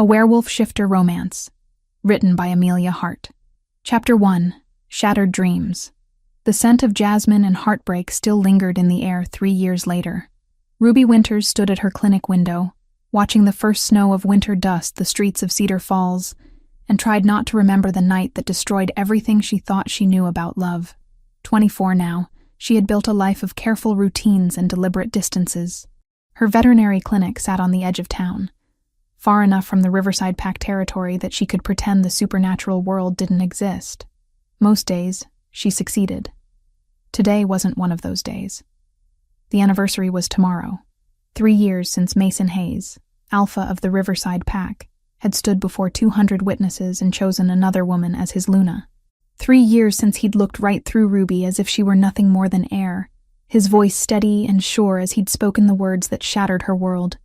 A Werewolf Shifter Romance, written by Amelia Hart. Chapter 1. Shattered Dreams. The scent of jasmine and heartbreak still lingered in the air 3 years later. Ruby Winters stood at her clinic window, watching the first snow of winter dust the streets of Cedar Falls, and tried not to remember the night that destroyed everything she thought she knew about love. 24 now, she had built a life of careful routines and deliberate distances. Her veterinary clinic sat on the edge of town, far enough from the Riverside Pack territory that she could pretend the supernatural world didn't exist. Most days, she succeeded. Today wasn't one of those days. The anniversary was tomorrow. 3 years since Mason Hayes, alpha of the Riverside Pack, had stood before 200 witnesses and chosen another woman as his Luna. 3 years since he'd looked right through Ruby as if she were nothing more than air, his voice steady and sure as he'd spoken the words that shattered her world.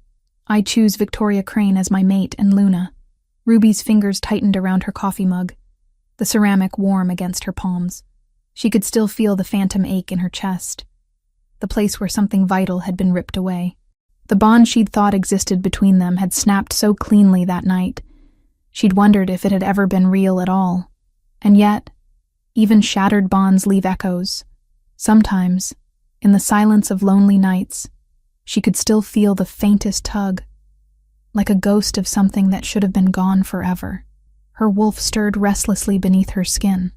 I choose Victoria Crane as my mate and Luna. Ruby's fingers tightened around her coffee mug, the ceramic warm against her palms. She could still feel the phantom ache in her chest, the place where something vital had been ripped away. The bond she'd thought existed between them had snapped so cleanly that night. She'd wondered if it had ever been real at all. And yet, even shattered bonds leave echoes. Sometimes, in the silence of lonely nights, she could still feel the faintest tug, like a ghost of something that should have been gone forever. Her wolf stirred restlessly beneath her skin,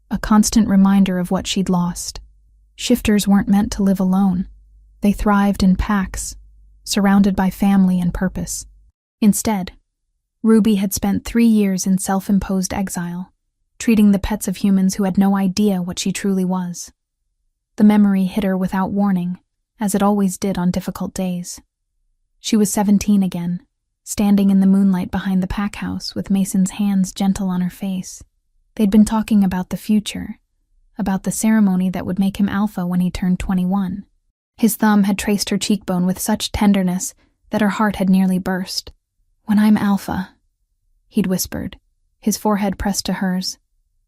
a constant reminder of what she'd lost. Shifters weren't meant to live alone. They thrived in packs, surrounded by family and purpose. Instead, Ruby had spent 3 years in self-imposed exile, treating the pets of humans who had no idea what she truly was. The memory hit her without warning, as it always did on difficult days. She was 17 again, standing in the moonlight behind the pack house with Mason's hands gentle on her face. They'd been talking about the future, about the ceremony that would make him alpha when he turned 21. His thumb had traced her cheekbone with such tenderness that her heart had nearly burst. "When I'm alpha," he'd whispered, his forehead pressed to hers,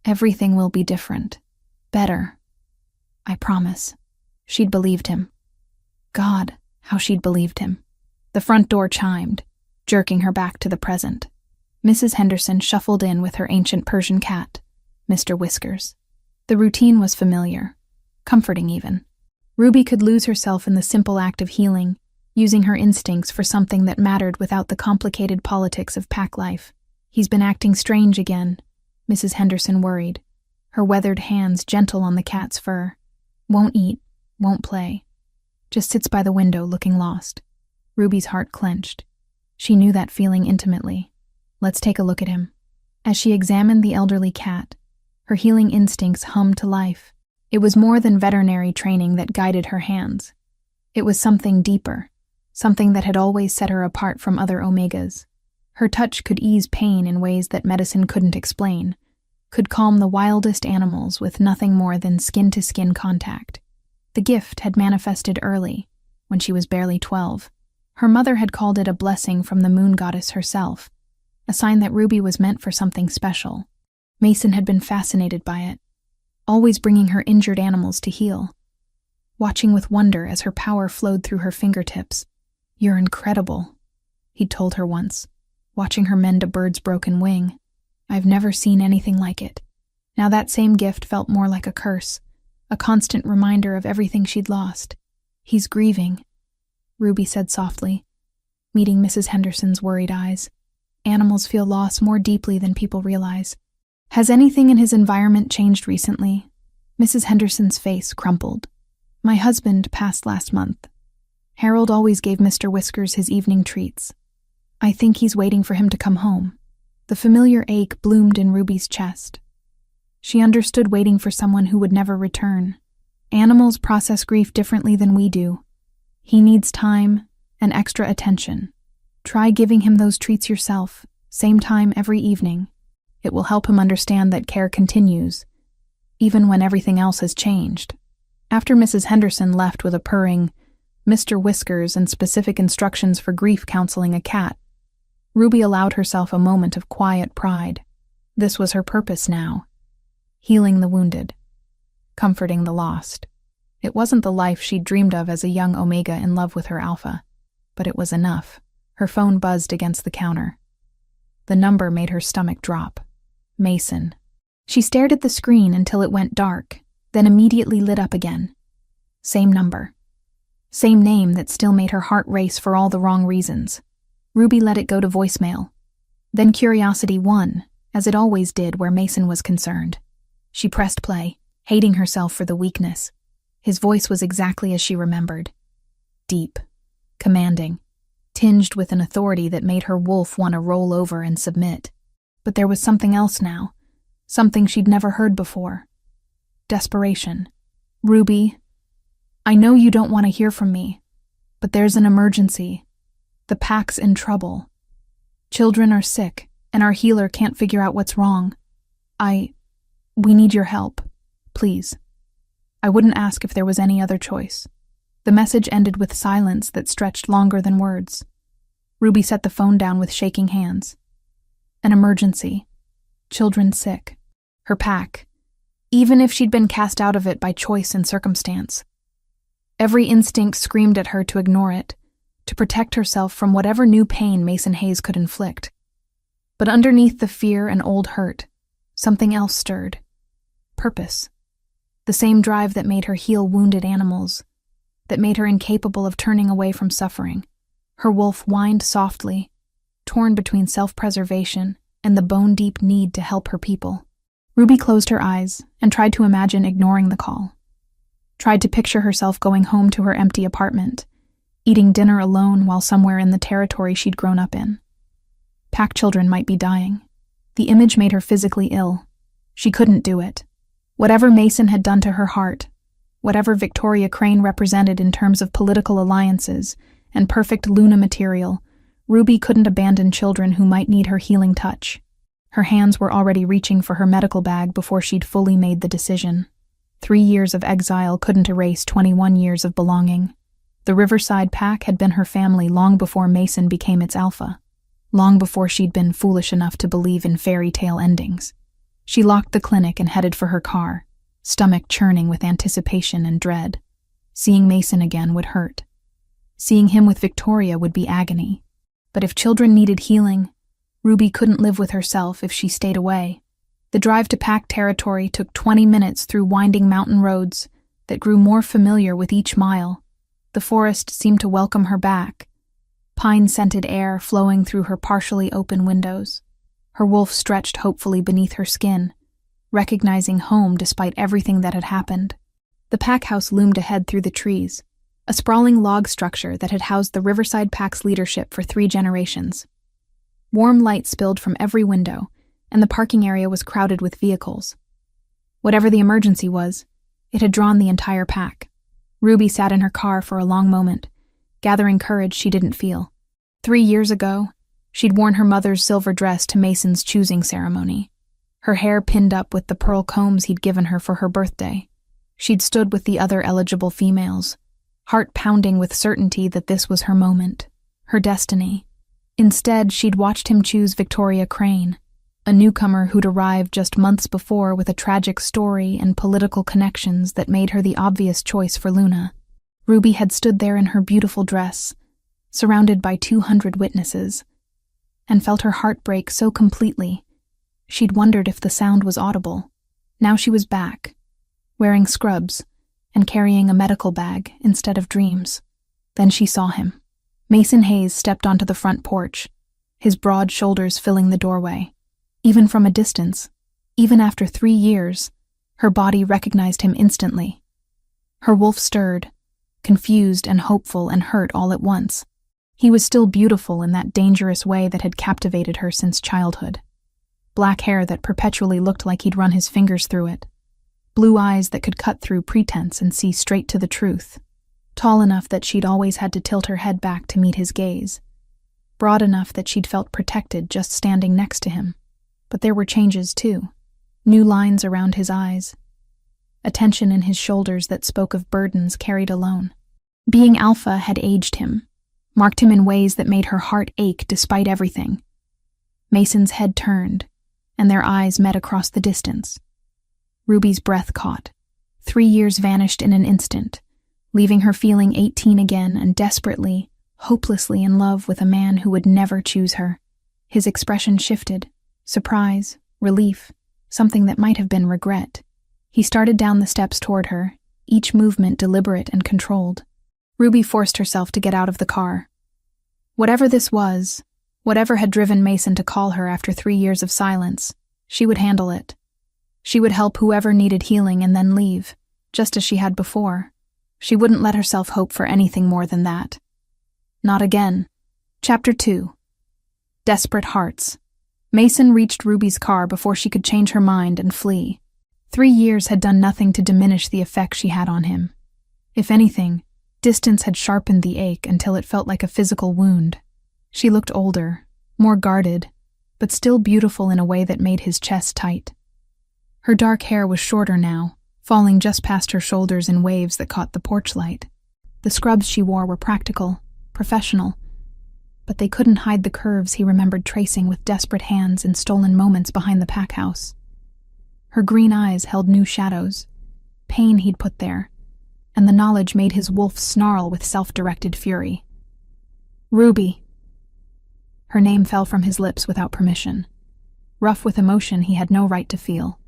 "everything will be different. Better. I promise." She'd believed him. God, how she'd believed him. The front door chimed, jerking her back to the present. Mrs. Henderson shuffled in with her ancient Persian cat, Mr. Whiskers. The routine was familiar, comforting even. Ruby could lose herself in the simple act of healing, using her instincts for something that mattered without the complicated politics of pack life. "He's been acting strange again," Mrs. Henderson worried, her weathered hands gentle on the cat's fur. "Won't eat, won't play. Just sits by the window looking lost." Ruby's heart clenched. She knew that feeling intimately. "Let's take a look at him." As she examined the elderly cat, her healing instincts hummed to life. It was more than veterinary training that guided her hands. It was something deeper, something that had always set her apart from other Omegas. Her touch could ease pain in ways that medicine couldn't explain, could calm the wildest animals with nothing more than skin-to-skin contact. The gift had manifested early, when she was barely 12. Her mother had called it a blessing from the moon goddess herself, a sign that Ruby was meant for something special. Mason had been fascinated by it, always bringing her injured animals to heal, watching with wonder as her power flowed through her fingertips. "You're incredible," he'd told her once, watching her mend a bird's broken wing. "I've never seen anything like it." Now that same gift felt more like a curse, a constant reminder of everything she'd lost. "He's grieving," Ruby said softly, meeting Mrs. Henderson's worried eyes. "Animals feel loss more deeply than people realize." "Has anything in his environment changed recently?" Mrs. Henderson's face crumpled. "My husband passed last month. Harold always gave Mr. Whiskers his evening treats. I think he's waiting for him to come home." The familiar ache bloomed in Ruby's chest. She understood waiting for someone who would never return. Animals process grief differently than we do. He needs time and extra attention. Try giving him those treats yourself, same time every evening. It will help him understand that care continues, even when everything else has changed. After Mrs. Henderson left with a purring, Mr. Whiskers and specific instructions for grief counseling a cat, Ruby allowed herself a moment of quiet pride. This was her purpose now. Healing the wounded, comforting the lost. It wasn't the life she'd dreamed of as a young Omega in love with her alpha, but it was enough. Her phone buzzed against the counter. The number made her stomach drop. Mason. She stared at the screen until it went dark, then immediately lit up again. Same number. Same name that still made her heart race for all the wrong reasons. Ruby let it go to voicemail. Then curiosity won, as it always did where Mason was concerned. She pressed play, hating herself for the weakness. His voice was exactly as she remembered. Deep, commanding, tinged with an authority that made her wolf want to roll over and submit. But there was something else now, something she'd never heard before. Desperation. Ruby, I know you don't want to hear from me, but there's an emergency. The pack's in trouble. Children are sick, and our healer can't figure out what's wrong. We need your help. Please. I wouldn't ask if there was any other choice. The message ended with silence that stretched longer than words. Ruby set the phone down with shaking hands. An emergency. Children sick. Her pack. Even if she'd been cast out of it by choice and circumstance. Every instinct screamed at her to ignore it, to protect herself from whatever new pain Mason Hayes could inflict. But underneath the fear and old hurt, something else stirred. Purpose. The same drive that made her heal wounded animals, that made her incapable of turning away from suffering. Her wolf whined softly, torn between self-preservation and the bone-deep need to help her people. Ruby closed her eyes and tried to imagine ignoring the call. Tried to picture herself going home to her empty apartment, eating dinner alone while somewhere in the territory she'd grown up in. Pack children might be dying. The image made her physically ill. She couldn't do it. Whatever Mason had done to her heart, whatever Victoria Crane represented in terms of political alliances and perfect Luna material, Ruby couldn't abandon children who might need her healing touch. Her hands were already reaching for her medical bag before she'd fully made the decision. 3 years of exile couldn't erase 21 years of belonging. The Riverside Pack had been her family long before Mason became its alpha, long before she'd been foolish enough to believe in fairy tale endings. She locked the clinic and headed for her car, stomach churning with anticipation and dread. Seeing Mason again would hurt. Seeing him with Victoria would be agony. But if children needed healing, Ruby couldn't live with herself if she stayed away. The drive to Pack territory took 20 minutes through winding mountain roads that grew more familiar with each mile. The forest seemed to welcome her back, pine-scented air flowing through her partially open windows. Her wolf stretched hopefully beneath her skin, recognizing home despite everything that had happened. The pack house loomed ahead through the trees, a sprawling log structure that had housed the Riverside Pack's leadership for 3 generations. Warm light spilled from every window, and the parking area was crowded with vehicles. Whatever the emergency was, it had drawn the entire pack. Ruby sat in her car for a long moment, gathering courage she didn't feel. 3 years ago, she'd worn her mother's silver dress to Mason's choosing ceremony, her hair pinned up with the pearl combs he'd given her for her birthday. She'd stood with the other eligible females, heart pounding with certainty that this was her moment, her destiny. Instead, she'd watched him choose Victoria Crane, a newcomer who'd arrived just months before with a tragic story and political connections that made her the obvious choice for Luna. Ruby had stood there in her beautiful dress, surrounded by 200 witnesses, and felt her heart break so completely, she'd wondered if the sound was audible. Now she was back, wearing scrubs and carrying a medical bag instead of dreams. Then she saw him. Mason Hayes stepped onto the front porch, his broad shoulders filling the doorway. Even from a distance, even after 3 years, her body recognized him instantly. Her wolf stirred, confused and hopeful and hurt all at once. He was still beautiful in that dangerous way that had captivated her since childhood. Black hair that perpetually looked like he'd run his fingers through it. Blue eyes that could cut through pretense and see straight to the truth. Tall enough that she'd always had to tilt her head back to meet his gaze. Broad enough that she'd felt protected just standing next to him. But there were changes too. New lines around his eyes. A tension in his shoulders that spoke of burdens carried alone. Being alpha had aged him, marked him in ways that made her heart ache despite everything. Mason's head turned, and their eyes met across the distance. Ruby's breath caught. 3 years vanished in an instant, leaving her feeling 18 again and desperately, hopelessly in love with a man who would never choose her. His expression shifted. Surprise, relief, something that might have been regret. He started down the steps toward her, each movement deliberate and controlled. Ruby forced herself to get out of the car. Whatever this was, whatever had driven Mason to call her after 3 years of silence, she would handle it. She would help whoever needed healing and then leave, just as she had before. She wouldn't let herself hope for anything more than that. Not again. Chapter 2. Desperate Hearts. Mason reached Ruby's car before she could change her mind and flee. 3 years had done nothing to diminish the effect she had on him. If anything, distance had sharpened the ache until it felt like a physical wound. She looked older, more guarded, but still beautiful in a way that made his chest tight. Her dark hair was shorter now, falling just past her shoulders in waves that caught the porch light. The scrubs she wore were practical, professional, but they couldn't hide the curves he remembered tracing with desperate hands in stolen moments behind the pack house. Her green eyes held new shadows, pain he'd put there, and the knowledge made his wolf snarl with self-directed fury. Ruby. Her name fell from his lips without permission. Rough with emotion he had no right to feel.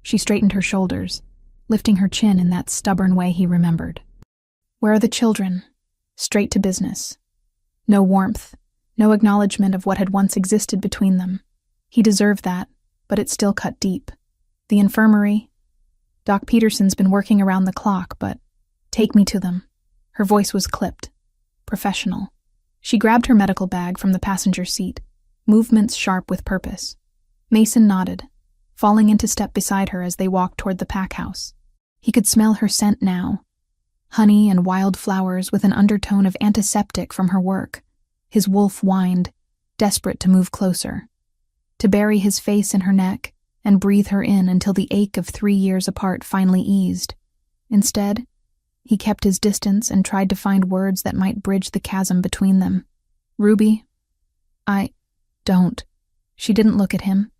She straightened her shoulders, lifting her chin in that stubborn way he remembered. Where are the children? Straight to business. No warmth, no acknowledgement of what had once existed between them. He deserved that, but it still cut deep. The infirmary. Doc Peterson's been working around the clock, but take me to them. Her voice was clipped, professional. She grabbed her medical bag from the passenger seat, movements sharp with purpose. Mason nodded, falling into step beside her as they walked toward the pack house. He could smell her scent now. Honey and wild flowers with an undertone of antiseptic from her work. His wolf whined, desperate to move closer, to bury his face in her neck and breathe her in until the ache of 3 years apart finally eased. Instead, he kept his distance and tried to find words that might bridge the chasm between them. Ruby, I don't. She didn't look at him,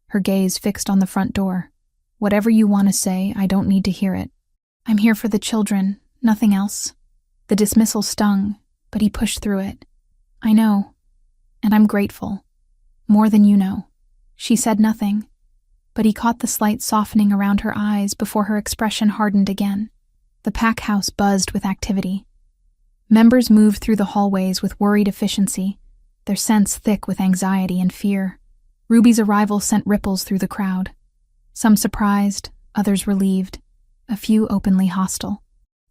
her gaze fixed on the front door. Whatever you want to say, I don't need to hear it. I'm here for the children, nothing else. The dismissal stung, but he pushed through it. I know, and I'm grateful. More than you know. She said nothing, but he caught the slight softening around her eyes before her expression hardened again. The pack house buzzed with activity. Members moved through the hallways with worried efficiency, their scents thick with anxiety and fear. Ruby's arrival sent ripples through the crowd. Some surprised, others relieved, a few openly hostile.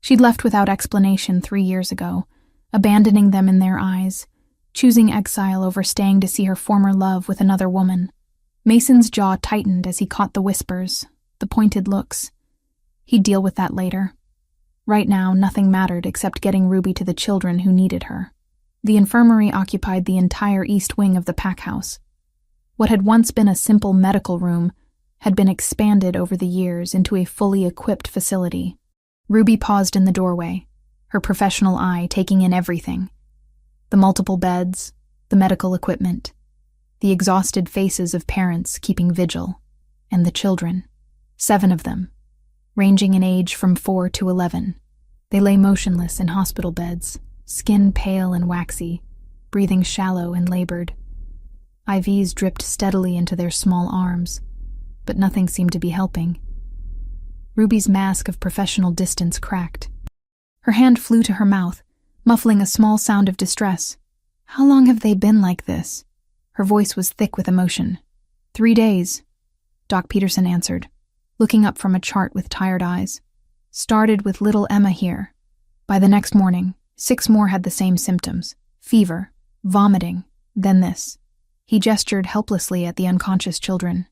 She'd left without explanation 3 years ago, abandoning them in their eyes, choosing exile over staying to see her former love with another woman. Mason's jaw tightened as he caught the whispers, the pointed looks. He'd deal with that later. Right now, nothing mattered except getting Ruby to the children who needed her. The infirmary occupied the entire east wing of the pack house. What had once been a simple medical room had been expanded over the years into a fully equipped facility. Ruby paused in the doorway, her professional eye taking in everything. The multiple beds, the medical equipment, the exhausted faces of parents keeping vigil, and the children. 7 of them, ranging in age from 4 to 11. They lay motionless in hospital beds, skin pale and waxy, breathing shallow and labored. IVs dripped steadily into their small arms, but nothing seemed to be helping. Ruby's mask of professional distance cracked. Her hand flew to her mouth, muffling a small sound of distress. How long have they been like this? Her voice was thick with emotion. 3 days, Doc Peterson answered, looking up from a chart with tired eyes. Started with little Emma here. By the next morning, 6 more had the same symptoms: fever, vomiting, then this. He gestured helplessly at the unconscious children.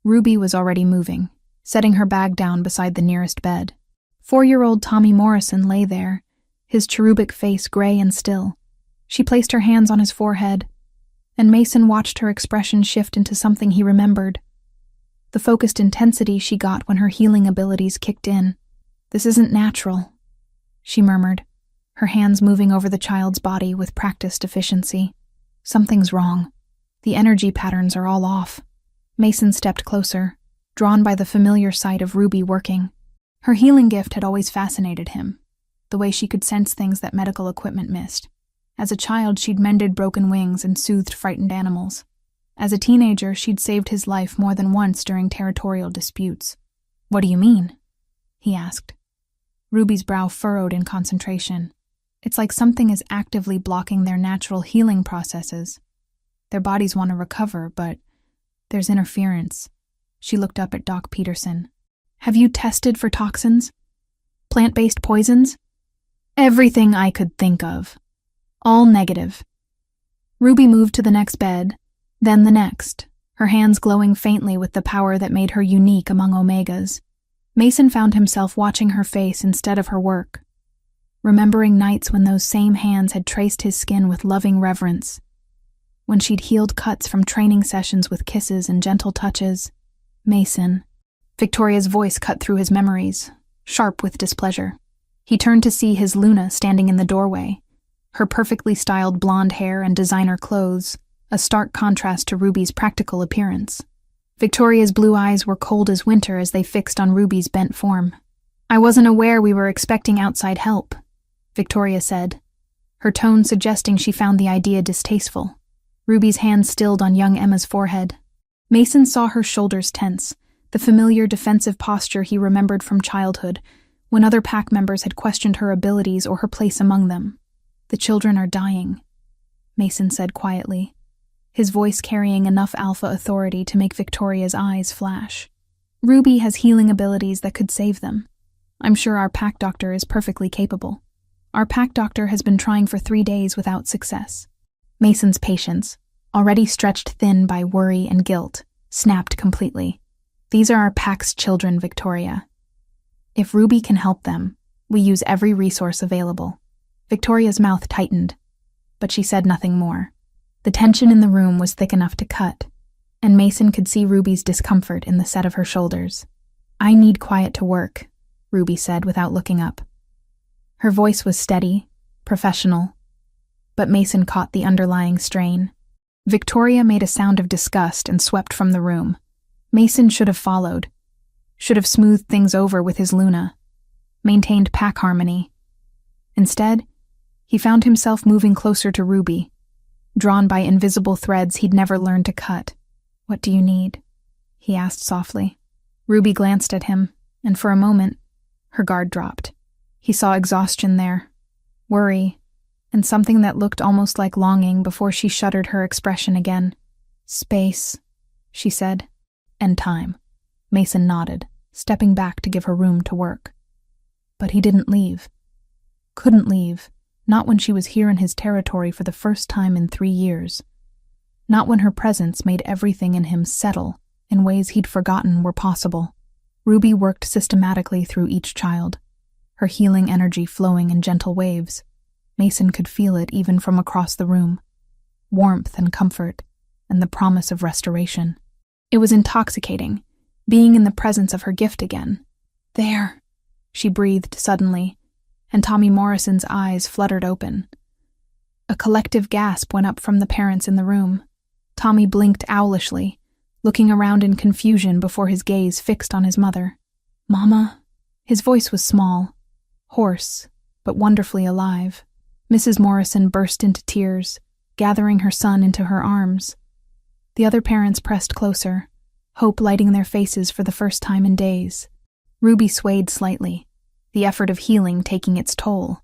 Ruby was already moving, setting her bag down beside the nearest bed. 4-year-old Tommy Morrison lay there, his cherubic face gray and still. She placed her hands on his forehead, and Mason watched her expression shift into something he remembered. The focused intensity she got when her healing abilities kicked in. This isn't natural, she murmured, her hands moving over the child's body with practiced efficiency. Something's wrong. The energy patterns are all off. Mason stepped closer, drawn by the familiar sight of Ruby working. Her healing gift had always fascinated him, the way she could sense things that medical equipment missed. As a child, she'd mended broken wings and soothed frightened animals. As a teenager, she'd saved his life more than once during territorial disputes. "What do you mean?" he asked. Ruby's brow furrowed in concentration. It's like something is actively blocking their natural healing processes. Their bodies want to recover, but there's interference. She looked up at Doc Peterson. "Have you tested for toxins? Plant-based poisons?" "Everything I could think of. All negative." Ruby moved to the next bed, then the next, her hands glowing faintly with the power that made her unique among Omegas. Mason found himself watching her face instead of her work, remembering nights when those same hands had traced his skin with loving reverence, when she'd healed cuts from training sessions with kisses and gentle touches. Mason. Victoria's voice cut through his memories, sharp with displeasure. He turned to see his Luna standing in the doorway, her perfectly styled blonde hair and designer clothes, a stark contrast to Ruby's practical appearance. Victoria's blue eyes were cold as winter as they fixed on Ruby's bent form. "I wasn't aware we were expecting outside help," Victoria said, her tone suggesting she found the idea distasteful. Ruby's hand stilled on young Emma's forehead. Mason saw her shoulders tense, the familiar defensive posture he remembered from childhood, when other pack members had questioned her abilities or her place among them. "The children are dying," Mason said quietly, his voice carrying enough alpha authority to make Victoria's eyes flash. "Ruby has healing abilities that could save them. I'm sure our pack doctor is perfectly capable. Our pack doctor has been trying for 3 days without success." Mason's patience, already stretched thin by worry and guilt, snapped completely. "These are our pack's children, Victoria. If Ruby can help them, we use every resource available." Victoria's mouth tightened, but she said nothing more. The tension in the room was thick enough to cut, and Mason could see Ruby's discomfort in the set of her shoulders. "I need quiet to work," Ruby said without looking up. Her voice was steady, professional, but Mason caught the underlying strain. Victoria made a sound of disgust and swept from the room. Mason should have followed, should have smoothed things over with his Luna, maintained pack harmony. Instead, he found himself moving closer to Ruby, drawn by invisible threads he'd never learned to cut. "What do you need?" he asked softly. Ruby glanced at him, and for a moment, her guard dropped. He saw exhaustion there, worry, and something that looked almost like longing before she shuttered her expression again. "Space," she said. "And time." Mason nodded, stepping back to give her room to work. But he didn't leave. Couldn't leave, not when she was here in his territory for the first time in 3 years. Not when her presence made everything in him settle in ways he'd forgotten were possible. Ruby worked systematically through each child, her healing energy flowing in gentle waves. Mason could feel it even from across the room. Warmth and comfort, and the promise of restoration. It was intoxicating, being in the presence of her gift again. "There," she breathed suddenly, and Tommy Morrison's eyes fluttered open. A collective gasp went up from the parents in the room. Tommy blinked owlishly, looking around in confusion before his gaze fixed on his mother. "Mama?" His voice was small, hoarse, but wonderfully alive. Mrs. Morrison burst into tears, gathering her son into her arms. The other parents pressed closer, hope lighting their faces for the first time in days. Ruby swayed slightly, the effort of healing taking its toll.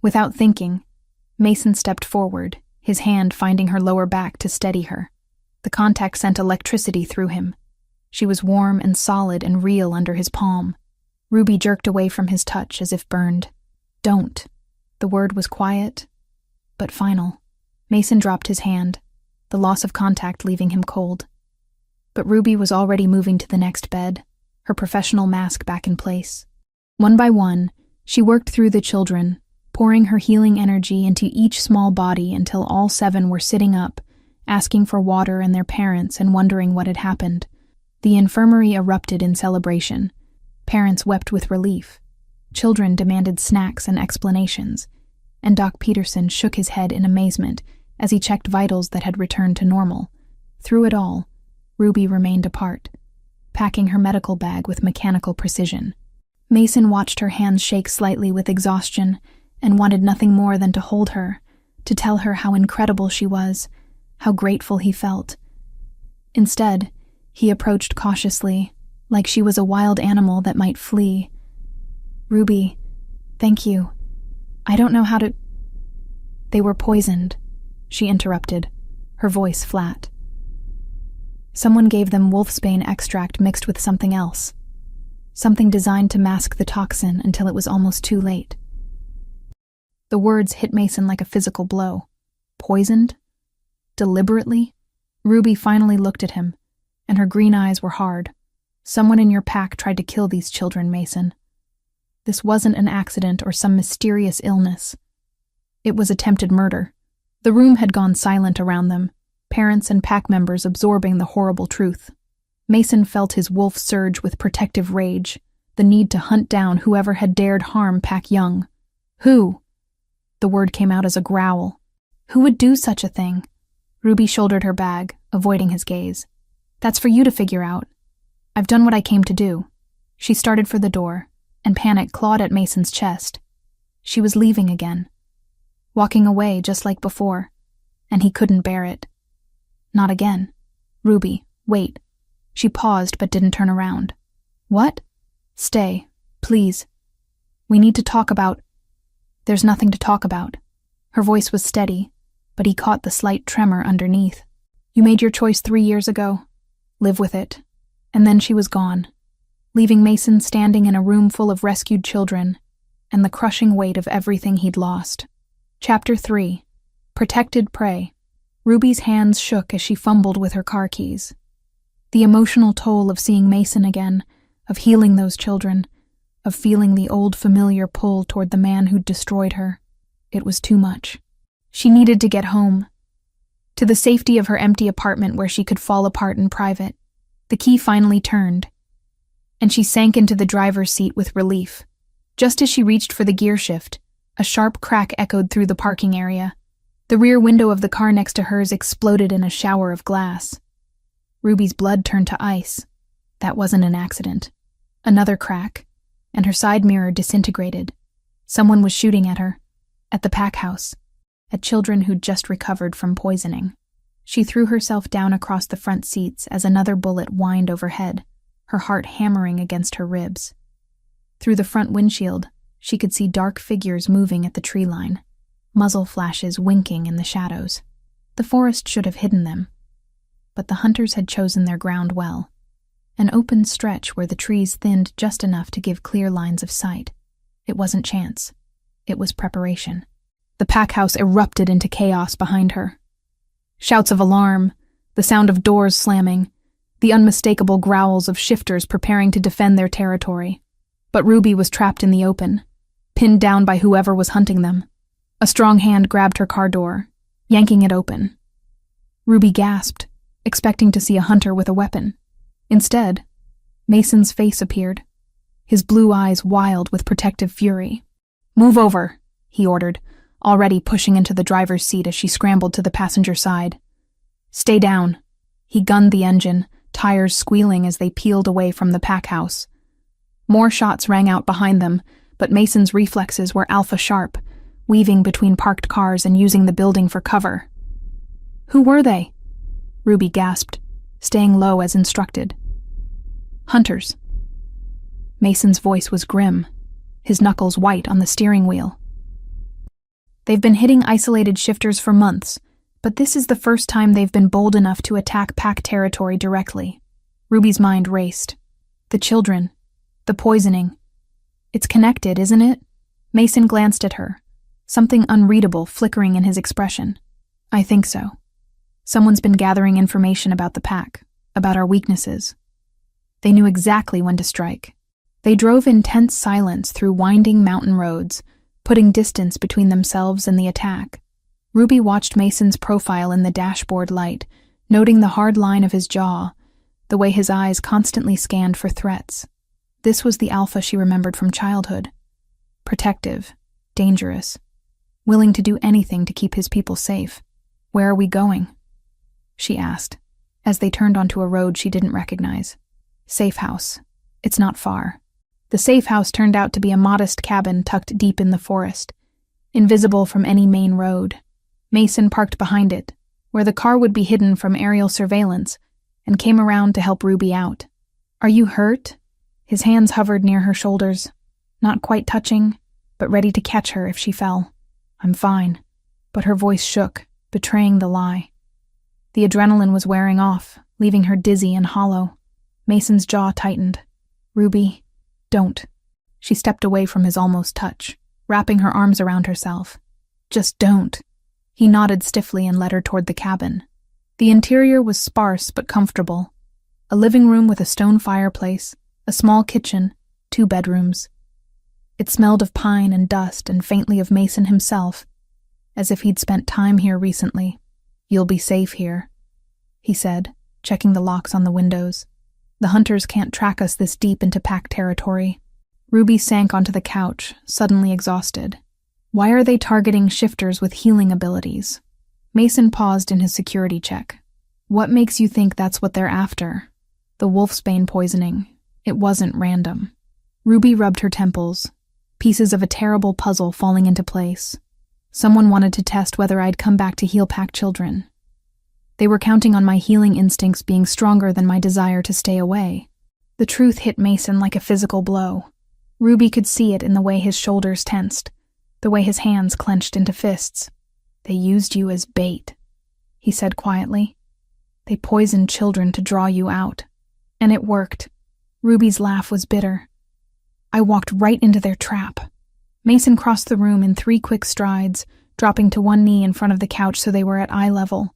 Without thinking, Mason stepped forward, his hand finding her lower back to steady her. The contact sent electricity through him. She was warm and solid and real under his palm. Ruby jerked away from his touch as if burned. "Don't." The word was quiet, but final. Mason dropped his hand, the loss of contact leaving him cold. But Ruby was already moving to the next bed, her professional mask back in place. One by one, she worked through the children, pouring her healing energy into each small body until all 7 were sitting up, asking for water and their parents and wondering what had happened. The infirmary erupted in celebration. Parents wept with relief. Children demanded snacks and explanations, and Doc Peterson shook his head in amazement as he checked vitals that had returned to normal. Through it all, Ruby remained apart, packing her medical bag with mechanical precision. Mason watched her hands shake slightly with exhaustion and wanted nothing more than to hold her, to tell her how incredible she was, how grateful he felt. Instead, he approached cautiously, like she was a wild animal that might flee. "Ruby, thank you. I don't know how to—" "They were poisoned," she interrupted, her voice flat. "Someone gave them wolfsbane extract mixed with something else. Something designed to mask the toxin until it was almost too late." The words hit Mason like a physical blow. Poisoned? Deliberately? Ruby finally looked at him, and her green eyes were hard. "Someone in your pack tried to kill these children, Mason. This wasn't an accident or some mysterious illness. It was attempted murder." The room had gone silent around them, parents and pack members absorbing the horrible truth. Mason felt his wolf surge with protective rage, the need to hunt down whoever had dared harm Pack Young. "Who?" The word came out as a growl. "Who would do such a thing?" Ruby shouldered her bag, avoiding his gaze. "That's for you to figure out. I've done what I came to do." She started for the door, and panic clawed at Mason's chest. She was leaving again. Walking away just like before, and he couldn't bear it. Not again. "Ruby, wait." She paused but didn't turn around. "What?" "Stay, please. We need to talk about—" "There's nothing to talk about." Her voice was steady, but he caught the slight tremor underneath. "You made your choice 3 years ago. Live with it." And then she was gone, leaving Mason standing in a room full of rescued children and the crushing weight of everything he'd lost. Chapter 3. Protected Prey. Ruby's hands shook as she fumbled with her car keys. The emotional toll of seeing Mason again, of healing those children, of feeling the old familiar pull toward the man who'd destroyed her. It was too much. She needed to get home, to the safety of her empty apartment where she could fall apart in private. The key finally turned, and she sank into the driver's seat with relief. Just as she reached for the gear shift, a sharp crack echoed through the parking area. The rear window of the car next to hers exploded in a shower of glass. Ruby's blood turned to ice. That wasn't an accident. Another crack, and her side mirror disintegrated. Someone was shooting at her, at the pack house, at children who'd just recovered from poisoning. She threw herself down across the front seats as another bullet whined overhead, her heart hammering against her ribs. Through the front windshield, she could see dark figures moving at the tree line, muzzle flashes winking in the shadows. The forest should have hidden them, but the hunters had chosen their ground well, an open stretch where the trees thinned just enough to give clear lines of sight. It wasn't chance. It was preparation. The pack house erupted into chaos behind her. Shouts of alarm, the sound of doors slamming, the unmistakable growls of shifters preparing to defend their territory. But Ruby was trapped in the open, pinned down by whoever was hunting them. A strong hand grabbed her car door, yanking it open. Ruby gasped, expecting to see a hunter with a weapon. Instead, Mason's face appeared, his blue eyes wild with protective fury. "Move over," he ordered, already pushing into the driver's seat as she scrambled to the passenger side. "Stay down." He gunned the engine, tires squealing as they peeled away from the pack house. More shots rang out behind them, but Mason's reflexes were alpha sharp, weaving between parked cars and using the building for cover. "Who were they?" Ruby gasped, staying low as instructed. "Hunters." Mason's voice was grim, his knuckles white on the steering wheel. "They've been hitting isolated shifters for months, but this is the first time they've been bold enough to attack pack territory directly." Ruby's mind raced. The children, the poisoning. It's connected, isn't it? Mason glanced at her, something unreadable flickering in his expression. "I think so. Someone's been gathering information about the pack, about our weaknesses. They knew exactly when to strike." They drove in tense silence through winding mountain roads, putting distance between themselves and the attack. Ruby watched Mason's profile in the dashboard light, noting the hard line of his jaw, the way his eyes constantly scanned for threats. This was the Alpha she remembered from childhood. Protective, dangerous, willing to do anything to keep his people safe. "Where are we going?" she asked, as they turned onto a road she didn't recognize. "Safe house. It's not far." The safe house turned out to be a modest cabin tucked deep in the forest, invisible from any main road. Mason parked behind it, where the car would be hidden from aerial surveillance, and came around to help Ruby out. "Are you hurt?" His hands hovered near her shoulders, not quite touching, but ready to catch her if she fell. "I'm fine," but her voice shook, betraying the lie. The adrenaline was wearing off, leaving her dizzy and hollow. Mason's jaw tightened. "Ruby, don't." She stepped away from his almost touch, wrapping her arms around herself. "Just don't." He nodded stiffly and led her toward the cabin. The interior was sparse but comfortable. A living room with a stone fireplace, a small kitchen, 2 bedrooms. It smelled of pine and dust and faintly of Mason himself, as if he'd spent time here recently. "You'll be safe here," he said, checking the locks on the windows. "The hunters can't track us this deep into pack territory." Ruby sank onto the couch, suddenly exhausted. Why are they targeting shifters with healing abilities? Mason paused in his security check. "What makes you think that's what they're after?" "The wolfsbane poisoning. It wasn't random." Ruby rubbed her temples, pieces of a terrible puzzle falling into place. Someone wanted to test whether I'd come back to heal pack children. They were counting on my healing instincts being stronger than my desire to stay away. The truth hit Mason like a physical blow. Ruby could see it in the way his shoulders tensed, the way his hands clenched into fists. "They used you as bait," he said quietly. "They poisoned children to draw you out. And it worked." Ruby's laugh was bitter. "I walked right into their trap." Mason crossed the room in 3 quick strides, dropping to one knee in front of the couch so they were at eye level.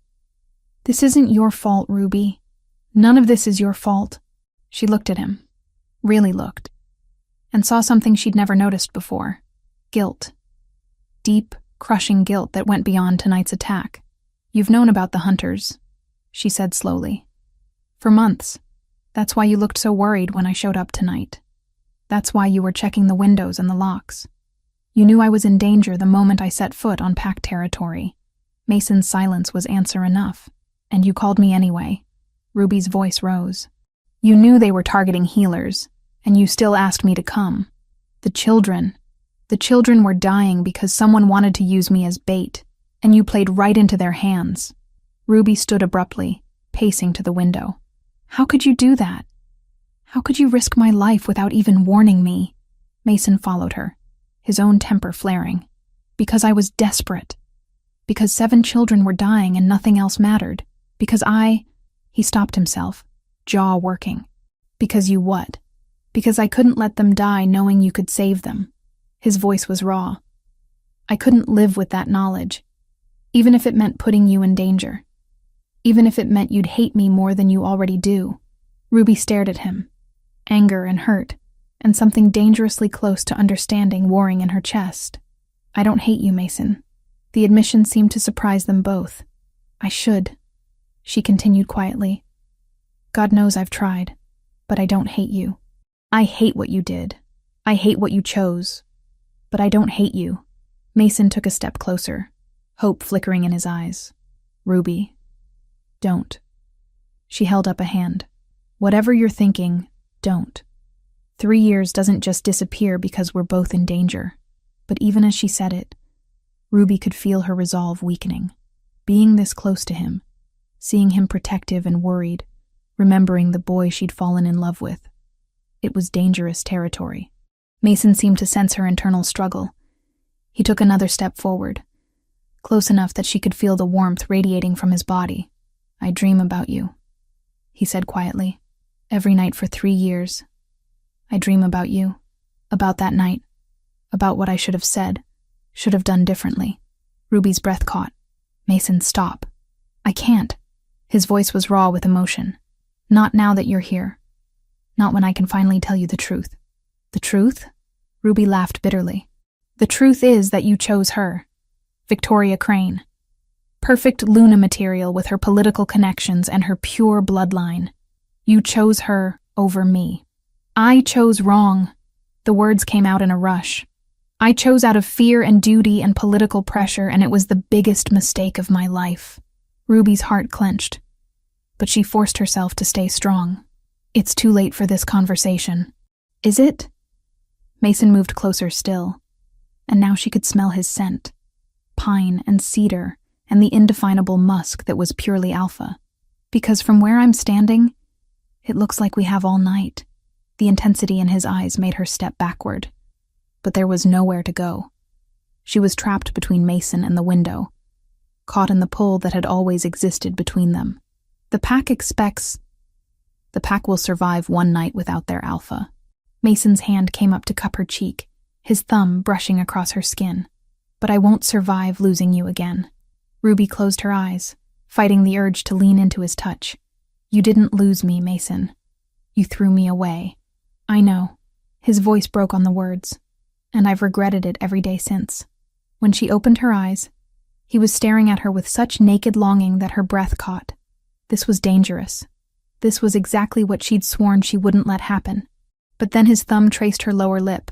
"This isn't your fault, Ruby. None of this is your fault." She looked at him, really looked, and saw something she'd never noticed before. Guilt. Deep, crushing guilt that went beyond tonight's attack. "You've known about the hunters," she said slowly. "For months. That's why you looked so worried when I showed up tonight. That's why you were checking the windows and the locks. You knew I was in danger the moment I set foot on pack territory." Mason's silence was answer enough. "And you called me anyway." Ruby's voice rose. "You knew they were targeting healers, and you still asked me to come. The children were dying because someone wanted to use me as bait, and you played right into their hands." Ruby stood abruptly, pacing to the window. "How could you do that? How could you risk my life without even warning me?" Mason followed her, his own temper flaring. "Because I was desperate. Because 7 children were dying and nothing else mattered. Because He stopped himself, jaw working. "Because you what?" "Because I couldn't let them die knowing you could save them." His voice was raw. "I couldn't live with that knowledge, even if it meant putting you in danger. Even if it meant you'd hate me more than you already do." Ruby stared at him, anger and hurt, and something dangerously close to understanding warring in her chest. "I don't hate you, Mason." The admission seemed to surprise them both. "I should," she continued quietly. "God knows I've tried, but I don't hate you. I hate what you did. I hate what you chose. But I don't hate you." Mason took a step closer, hope flickering in his eyes. "Ruby, don't." She held up a hand. "Whatever you're thinking, don't. 3 years doesn't just disappear because we're both in danger." But even as she said it, Ruby could feel her resolve weakening. Being this close to him, seeing him protective and worried, remembering the boy she'd fallen in love with. It was dangerous territory. Mason seemed to sense her internal struggle. He took another step forward, close enough that she could feel the warmth radiating from his body. "I dream about you," he said quietly. "Every night for 3 years. I dream about you, about that night, about what I should have said, should have done differently." Ruby's breath caught. "Mason, stop." "I can't." His voice was raw with emotion. "Not now that you're here. Not when I can finally tell you the truth." "The truth?" Ruby laughed bitterly. "The truth is that you chose her. Victoria Crane. Perfect Luna material with her political connections and her pure bloodline. You chose her over me." "I chose wrong." The words came out in a rush. "I chose out of fear and duty and political pressure, and it was the biggest mistake of my life." Ruby's heart clenched, but she forced herself to stay strong. "It's too late for this conversation." "Is it?" Mason moved closer still, and now she could smell his scent. Pine and cedar and the indefinable musk that was purely alpha. Because from where I'm standing, it looks like we have all night. The intensity in his eyes made her step backward. But there was nowhere to go. She was trapped between Mason and the window, caught in the pull that had always existed between them. The pack will survive one night without their alpha. Mason's hand came up to cup her cheek, his thumb brushing across her skin. But I won't survive losing you again. Ruby closed her eyes, fighting the urge to lean into his touch. You didn't lose me, Mason. You threw me away. I know. His voice broke on the words, and I've regretted it every day since. When she opened her eyes, he was staring at her with such naked longing that her breath caught. This was dangerous. This was exactly what she'd sworn she wouldn't let happen. But then his thumb traced her lower lip,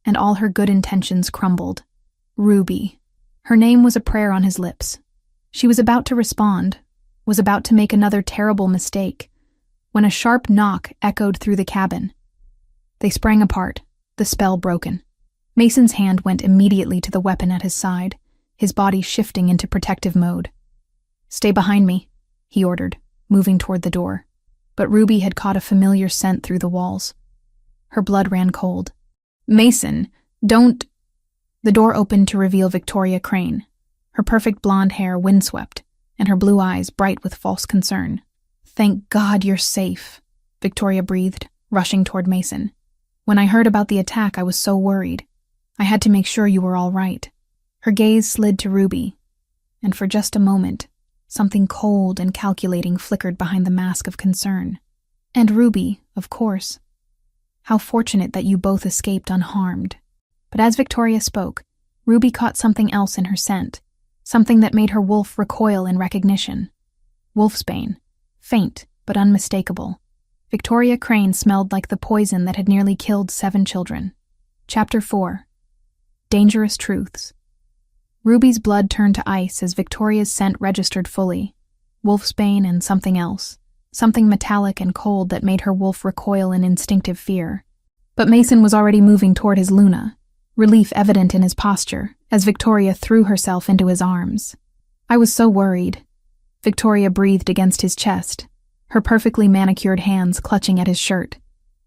and all her good intentions crumbled. Ruby. Her name was a prayer on his lips. She was about to respond, was about to make another terrible mistake, when a sharp knock echoed through the cabin. They sprang apart, the spell broken. Mason's hand went immediately to the weapon at his side, his body shifting into protective mode. Stay behind me, he ordered, moving toward the door. But Ruby had caught a familiar scent through the walls. Her blood ran cold. Mason, don't... The door opened to reveal Victoria Crane, her perfect blonde hair windswept, and her blue eyes bright with false concern. Thank God you're safe, Victoria breathed, rushing toward Mason. When I heard about the attack, I was so worried. I had to make sure you were all right. Her gaze slid to Ruby, and for just a moment, something cold and calculating flickered behind the mask of concern. And Ruby, of course. How fortunate that you both escaped unharmed. But as Victoria spoke, Ruby caught something else in her scent, something that made her wolf recoil in recognition. Wolfsbane, faint but unmistakable. Victoria Crane smelled like the poison that had nearly killed 7 children. Chapter 4. Dangerous Truths. Ruby's blood turned to ice as Victoria's scent registered fully. Wolfsbane and something else. Something metallic and cold that made her wolf recoil in instinctive fear. But Mason was already moving toward his Luna, relief evident in his posture, as Victoria threw herself into his arms. I was so worried. Victoria breathed against his chest, her perfectly manicured hands clutching at his shirt.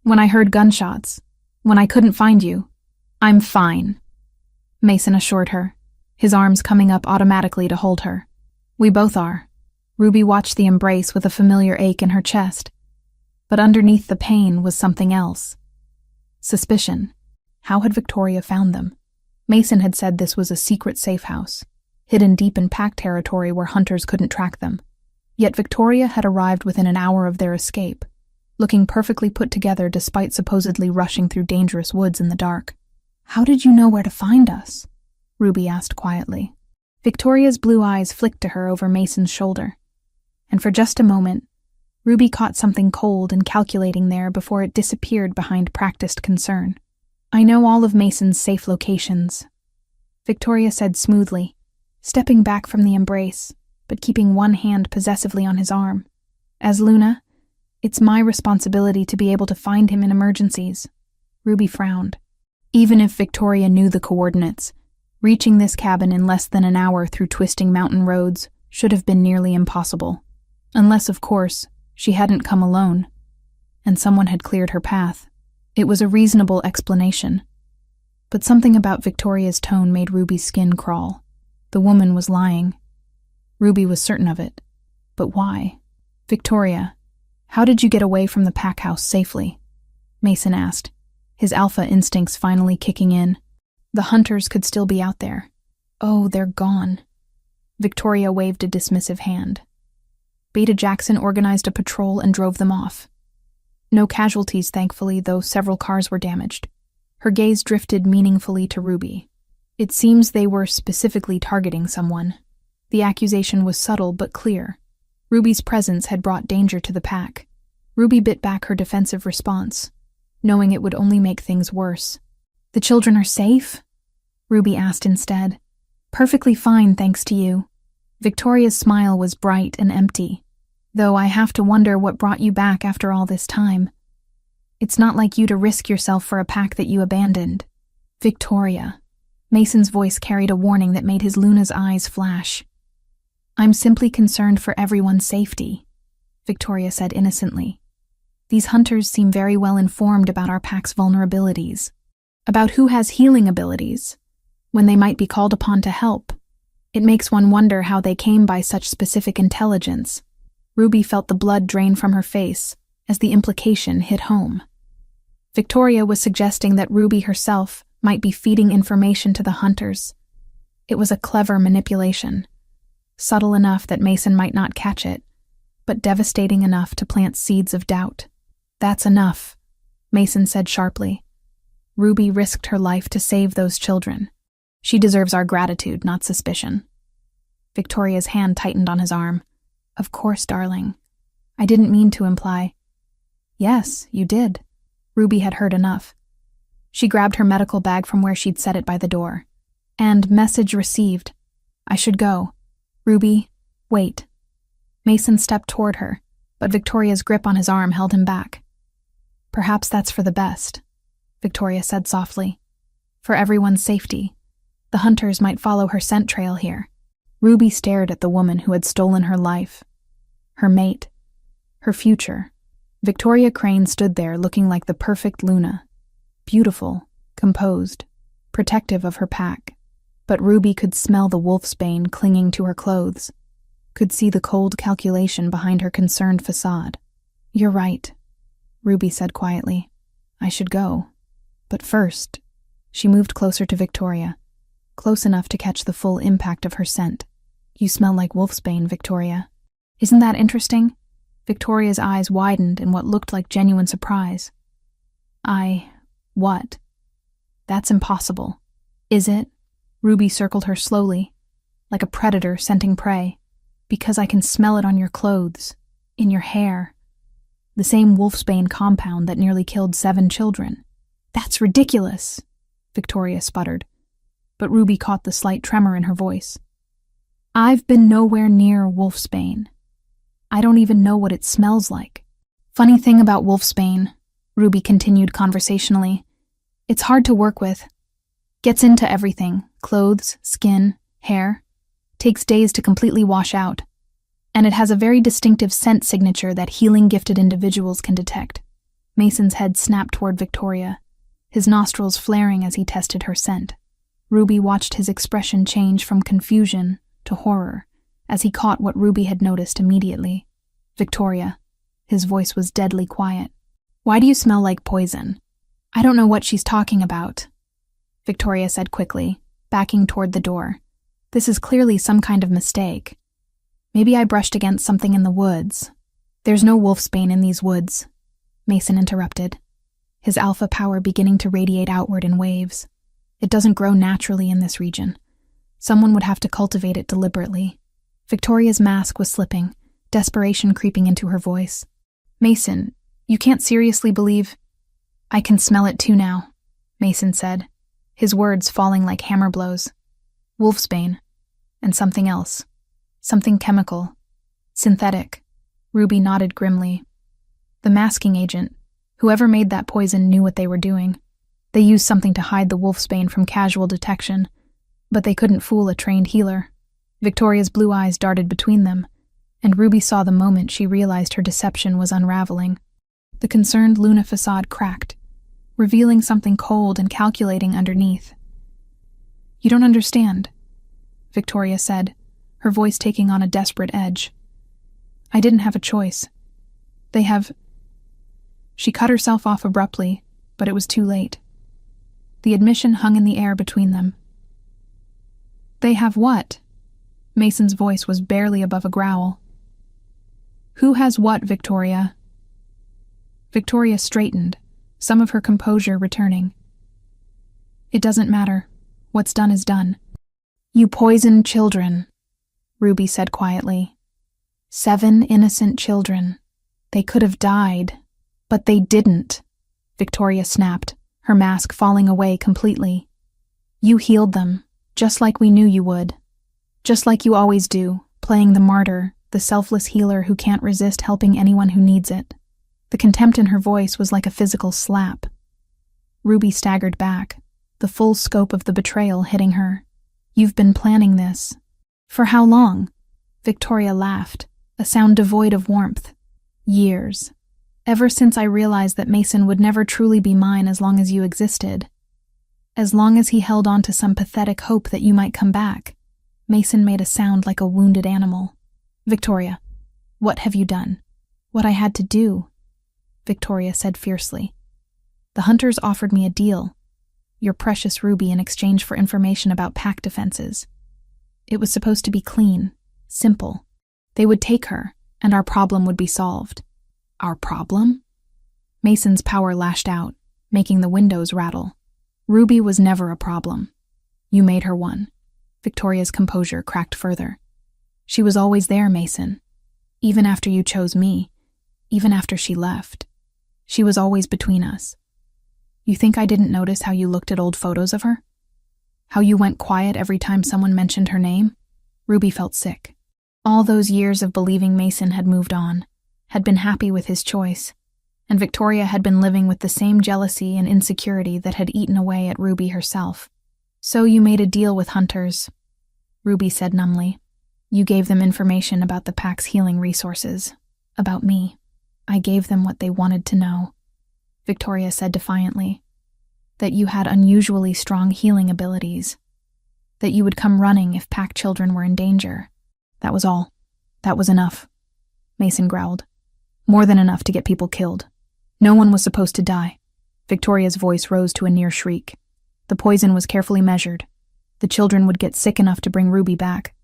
When I heard gunshots, when I couldn't find you, I'm fine, Mason assured her, his arms coming up automatically to hold her. We both are. Ruby watched the embrace with a familiar ache in her chest. But underneath the pain was something else. Suspicion. How had Victoria found them? Mason had said this was a secret safe house, hidden deep in pack territory where hunters couldn't track them. Yet Victoria had arrived within an hour of their escape, looking perfectly put together despite supposedly rushing through dangerous woods in the dark. How did you know where to find us? Ruby asked quietly. Victoria's blue eyes flicked to her over Mason's shoulder, and for just a moment, Ruby caught something cold and calculating there before it disappeared behind practiced concern. I know all of Mason's safe locations, Victoria said smoothly, stepping back from the embrace, but keeping one hand possessively on his arm. As Luna, it's my responsibility to be able to find him in emergencies. Ruby frowned. Even if Victoria knew the coordinates, reaching this cabin in less than an hour through twisting mountain roads should have been nearly impossible. Unless, of course, she hadn't come alone, and someone had cleared her path. It was a reasonable explanation. But something about Victoria's tone made Ruby's skin crawl. The woman was lying. Ruby was certain of it. But why? Victoria, how did you get away from the pack house safely? Mason asked, his alpha instincts finally kicking in. The hunters could still be out there. Oh, they're gone. Victoria waved a dismissive hand. Beta Jackson organized a patrol and drove them off. No casualties, thankfully, though several cars were damaged. Her gaze drifted meaningfully to Ruby. It seems they were specifically targeting someone. The accusation was subtle but clear. Ruby's presence had brought danger to the pack. Ruby bit back her defensive response, knowing it would only make things worse. The children are safe? Ruby asked instead. Perfectly fine, thanks to you. Victoria's smile was bright and empty, though I have to wonder what brought you back after all this time. It's not like you to risk yourself for a pack that you abandoned. Victoria. Mason's voice carried a warning that made his Luna's eyes flash. I'm simply concerned for everyone's safety, Victoria said innocently. These hunters seem very well informed about our pack's vulnerabilities, about who has healing abilities, when they might be called upon to help. It makes one wonder how they came by such specific intelligence. Ruby felt the blood drain from her face as the implication hit home. Victoria was suggesting that Ruby herself might be feeding information to the hunters. It was a clever manipulation, subtle enough that Mason might not catch it, but devastating enough to plant seeds of doubt. That's enough, Mason said sharply. Ruby risked her life to save those children. She deserves our gratitude, not suspicion. Victoria's hand tightened on his arm. Of course, darling. I didn't mean to imply. Yes, you did. Ruby had heard enough. She grabbed her medical bag from where she'd set it by the door. And message received. I should go. Ruby, wait. Mason stepped toward her, but Victoria's grip on his arm held him back. Perhaps that's for the best, Victoria said softly. For everyone's safety. The hunters might follow her scent trail here. Ruby stared at the woman who had stolen her life, her mate, her future. Victoria Crane stood there looking like the perfect Luna, beautiful, composed, protective of her pack. But Ruby could smell the wolfsbane clinging to her clothes, could see the cold calculation behind her concerned facade. You're right, Ruby said quietly. I should go. But first, she moved closer to Victoria, close enough to catch the full impact of her scent. You smell like wolfsbane, Victoria. Isn't that interesting? Victoria's eyes widened in what looked like genuine surprise. What? That's impossible. Is it? Ruby circled her slowly, like a predator scenting prey. Because I can smell it on your clothes, in your hair. The same wolfsbane compound that nearly killed 7 children. That's ridiculous, Victoria sputtered. But Ruby caught the slight tremor in her voice. I've been nowhere near wolfsbane. I don't even know what it smells like. Funny thing about wolfsbane, Ruby continued conversationally, it's hard to work with. Gets into everything, clothes, skin, hair. Takes days to completely wash out. And it has a very distinctive scent signature that healing-gifted individuals can detect. Mason's head snapped toward Victoria, his nostrils flaring as he tested her scent. Ruby watched his expression change from confusion to horror as he caught what Ruby had noticed immediately. Victoria. His voice was deadly quiet. Why do you smell like poison? I don't know what she's talking about, Victoria said quickly, backing toward the door. This is clearly some kind of mistake. Maybe I brushed against something in the woods. There's no wolfsbane in these woods, Mason interrupted, his alpha power beginning to radiate outward in waves. It doesn't grow naturally in this region. Someone would have to cultivate it deliberately. Victoria's mask was slipping, desperation creeping into her voice. Mason, you can't seriously believe... I can smell it too now, Mason said, his words falling like hammer blows. Wolfsbane. And something else. Something chemical. Synthetic. Ruby nodded grimly. The masking agent. Whoever made that poison knew what they were doing. They used something to hide the wolfsbane from casual detection, but they couldn't fool a trained healer. Victoria's blue eyes darted between them, and Ruby saw the moment she realized her deception was unraveling. The concerned Luna facade cracked, revealing something cold and calculating underneath. You don't understand, Victoria said, her voice taking on a desperate edge. I didn't have a choice. They have... She cut herself off abruptly, but it was too late. The admission hung in the air between them. They have what? Mason's voice was barely above a growl. Who has what, Victoria? Victoria straightened, some of her composure returning. It doesn't matter. What's done is done. You poisoned children, Ruby said quietly. 7 innocent children. They could have died, but they didn't, Victoria snapped, her mask falling away completely. You healed them, just like we knew you would. Just like you always do, playing the martyr, the selfless healer who can't resist helping anyone who needs it. The contempt in her voice was like a physical slap. Ruby staggered back, the full scope of the betrayal hitting her. You've been planning this. For how long? Victoria laughed, a sound devoid of warmth. Years. Ever since I realized that Mason would never truly be mine as long as you existed. As long as he held on to some pathetic hope that you might come back. Mason made a sound like a wounded animal. Victoria, what have you done? What I had to do, Victoria said fiercely. The hunters offered me a deal. Your precious ruby in exchange for information about pack defenses. It was supposed to be clean, simple. They would take her, and our problem would be solved. Our problem? Mason's power lashed out, making the windows rattle. Ruby was never a problem. You made her one. Victoria's composure cracked further. She was always there, Mason. Even after you chose me, even after she left. She was always between us. You think I didn't notice how you looked at old photos of her? How you went quiet every time someone mentioned her name? Ruby felt sick. All those years of believing Mason had moved on, had been happy with his choice, and Victoria had been living with the same jealousy and insecurity that had eaten away at Ruby herself. So you made a deal with hunters, Ruby said numbly. You gave them information about the pack's healing resources, about me. I gave them what they wanted to know, Victoria said defiantly. That you had unusually strong healing abilities. That you would come running if pack children were in danger. That was all. That was enough, Mason growled. More than enough to get people killed. No one was supposed to die. Victoria's voice rose to a near shriek. The poison was carefully measured. The children would get sick enough to bring Ruby back,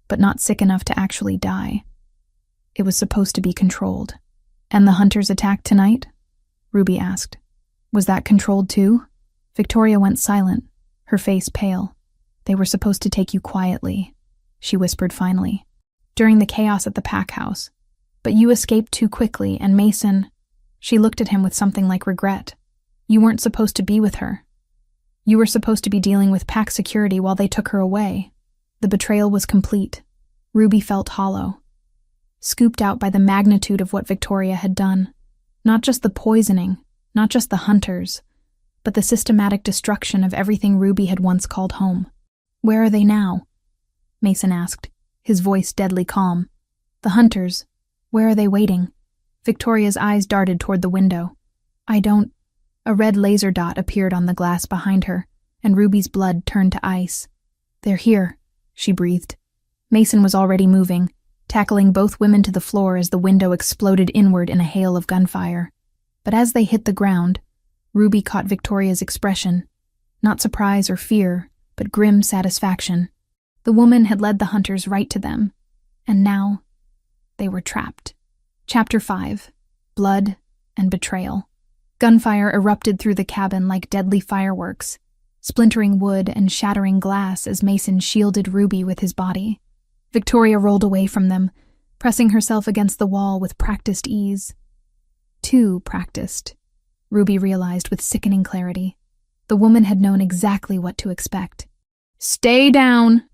but not sick enough to actually die. It was supposed to be controlled. And the hunters attacked tonight? Ruby asked. Was that controlled too? Victoria went silent, her face pale. They were supposed to take you quietly, she whispered finally, during the chaos at the pack house. But you escaped too quickly, and Mason... She looked at him with something like regret. You weren't supposed to be with her. You were supposed to be dealing with pack security while they took her away. The betrayal was complete. Ruby felt hollow, scooped out by the magnitude of what Victoria had done. Not just the poisoning, not just the hunters, but the systematic destruction of everything Ruby had once called home. Where are they now? Mason asked, his voice deadly calm. The hunters. Where are they waiting? Victoria's eyes darted toward the window. I don't... A red laser dot appeared on the glass behind her, and Ruby's blood turned to ice. They're here, she breathed. Mason was already moving, tackling both women to the floor as the window exploded inward in a hail of gunfire. But as they hit the ground, Ruby caught Victoria's expression. Not surprise or fear, but grim satisfaction. The woman had led the hunters right to them, and now they were trapped. Chapter 5. Blood and Betrayal. Gunfire erupted through the cabin like deadly fireworks, splintering wood and shattering glass as Mason shielded Ruby with his body. Victoria rolled away from them, pressing herself against the wall with practiced ease. Too practiced, Ruby realized with sickening clarity. The woman had known exactly what to expect. Stay down,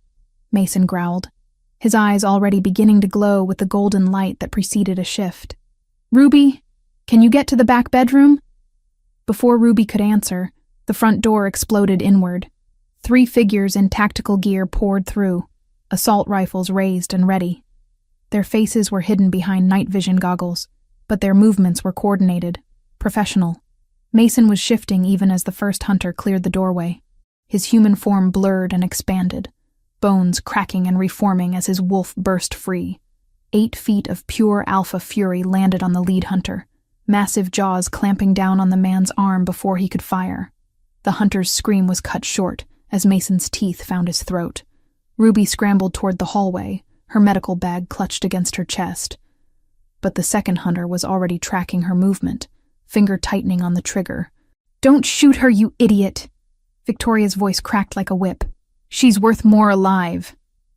Mason growled, his eyes already beginning to glow with the golden light that preceded a shift. Ruby, can you get to the back bedroom? Before Ruby could answer, the front door exploded inward. 3 figures in tactical gear poured through, assault rifles raised and ready. Their faces were hidden behind night vision goggles, but their movements were coordinated, professional. Mason was shifting even as the first hunter cleared the doorway. His human form blurred and expanded, bones cracking and reforming as his wolf burst free. 8 feet of pure alpha fury landed on the lead hunter, massive jaws clamping down on the man's arm before he could fire. The hunter's scream was cut short as Mason's teeth found his throat. Ruby scrambled toward the hallway, her medical bag clutched against her chest. But the second hunter was already tracking her movement, finger tightening on the trigger. Don't shoot her, you idiot! Victoria's voice cracked like a whip. She's worth more alive.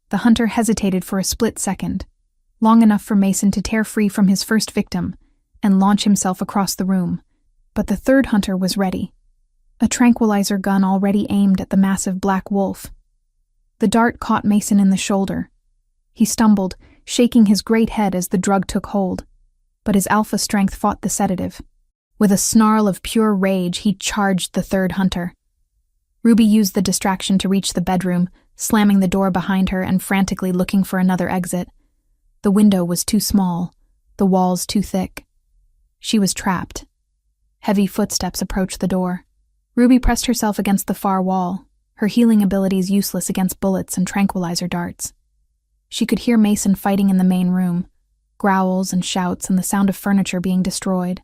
The hunter hesitated for a split second, long enough for Mason to tear free from his first victim and launch himself across the room. But the third hunter was ready, a tranquilizer gun already aimed at the massive black wolf. The dart caught Mason in the shoulder. He stumbled, shaking his great head as the drug took hold, but his alpha strength fought the sedative. With a snarl of pure rage, he charged the third hunter. Ruby used the distraction to reach the bedroom, slamming the door behind her and frantically looking for another exit. The window was too small, the walls too thick. She was trapped. Heavy footsteps approached the door. Ruby pressed herself against the far wall, her healing abilities useless against bullets and tranquilizer darts. She could hear Mason fighting in the main room, growls and shouts and the sound of furniture being destroyed.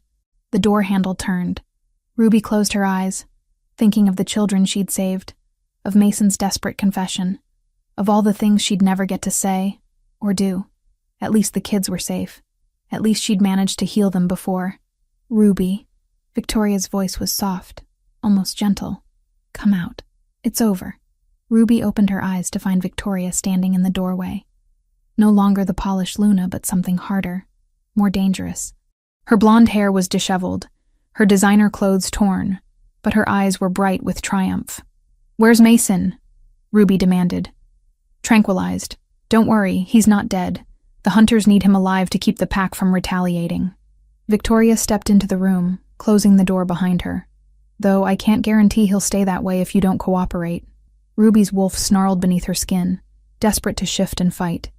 The door handle turned. Ruby closed her eyes, thinking of the children she'd saved, of Mason's desperate confession, of all the things she'd never get to say or do. At least the kids were safe. At least she'd managed to heal them before. Ruby. Victoria's voice was soft, almost gentle. Come out. It's over. Ruby opened her eyes to find Victoria standing in the doorway. No longer the polished Luna, but something harder, more dangerous. Her blonde hair was disheveled, her designer clothes torn, but her eyes were bright with triumph. Where's Mason? Ruby demanded. Tranquilized. Don't worry, he's not dead. The hunters need him alive to keep the pack from retaliating. Victoria stepped into the room, closing the door behind her. Though I can't guarantee he'll stay that way if you don't cooperate. Ruby's wolf snarled beneath her skin, desperate to shift and fight.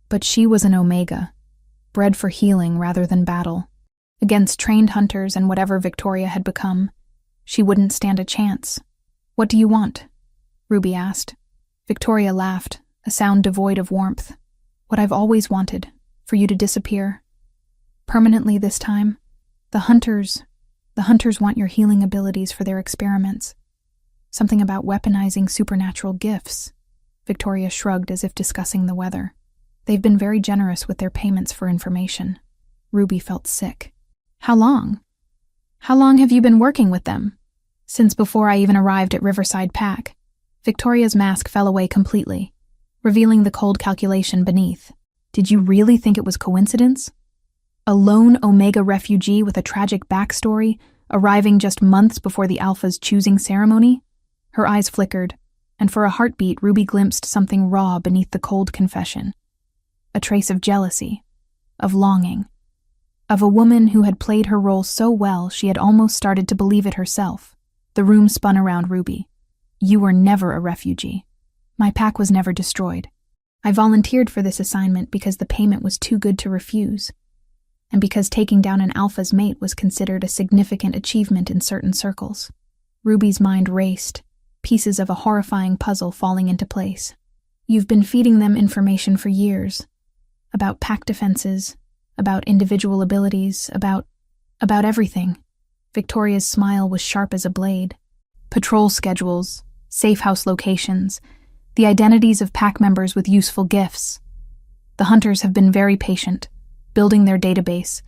But she was an Omega, bred for healing rather than battle. Against trained hunters and whatever Victoria had become, she wouldn't stand a chance. What do you want? Ruby asked. Victoria laughed, a sound devoid of warmth. What I've always wanted, for you to disappear. Permanently this time. The hunters want your healing abilities for their experiments. Something about weaponizing supernatural gifts. Victoria shrugged as if discussing the weather. They've been very generous with their payments for information. Ruby felt sick. How long? How long have you been working with them? Since before I even arrived at Riverside Pack. Victoria's mask fell away completely, revealing the cold calculation beneath. Did you really think it was coincidence? A lone Omega refugee with a tragic backstory, arriving just months before the Alpha's choosing ceremony? Her eyes flickered, and for a heartbeat Ruby glimpsed something raw beneath the cold confession. A trace of jealousy, of longing, of a woman who had played her role so well she had almost started to believe it herself. The room spun around Ruby. You were never a refugee. My pack was never destroyed. I volunteered for this assignment because the payment was too good to refuse, and because taking down an Alpha's mate was considered a significant achievement in certain circles. Ruby's mind raced, pieces of a horrifying puzzle falling into place. You've been feeding them information for years. About pack defenses, about individual abilities, about everything. Victoria's smile was sharp as a blade. Patrol schedules, safe house locations, the identities of pack members with useful gifts. The hunters have been very patient, building their database,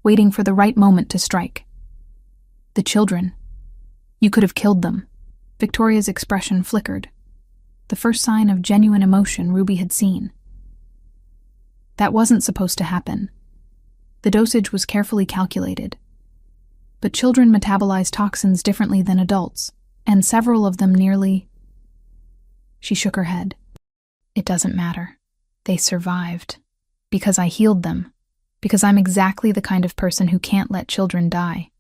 waiting for the right moment to strike. The children. You could have killed them. Victoria's expression flickered. The first sign of genuine emotion Ruby had seen. That wasn't supposed to happen. The dosage was carefully calculated. But children metabolize toxins differently than adults, and several of them nearly... She shook her head. It doesn't matter. They survived. Because I healed them. Because I'm exactly the kind of person who can't let children die.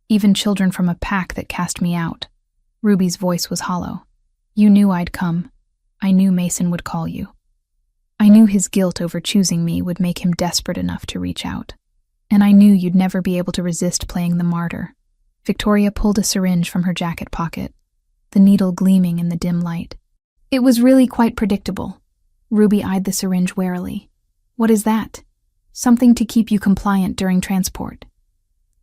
Even children from a pack that cast me out. Ruby's voice was hollow. You knew I'd come. I knew Mason would call you. I knew his guilt over choosing me would make him desperate enough to reach out. And I knew you'd never be able to resist playing the martyr. Victoria pulled a syringe from her jacket pocket, the needle gleaming in the dim light. It was really quite predictable. Ruby eyed the syringe warily. What is that? Something to keep you compliant during transport.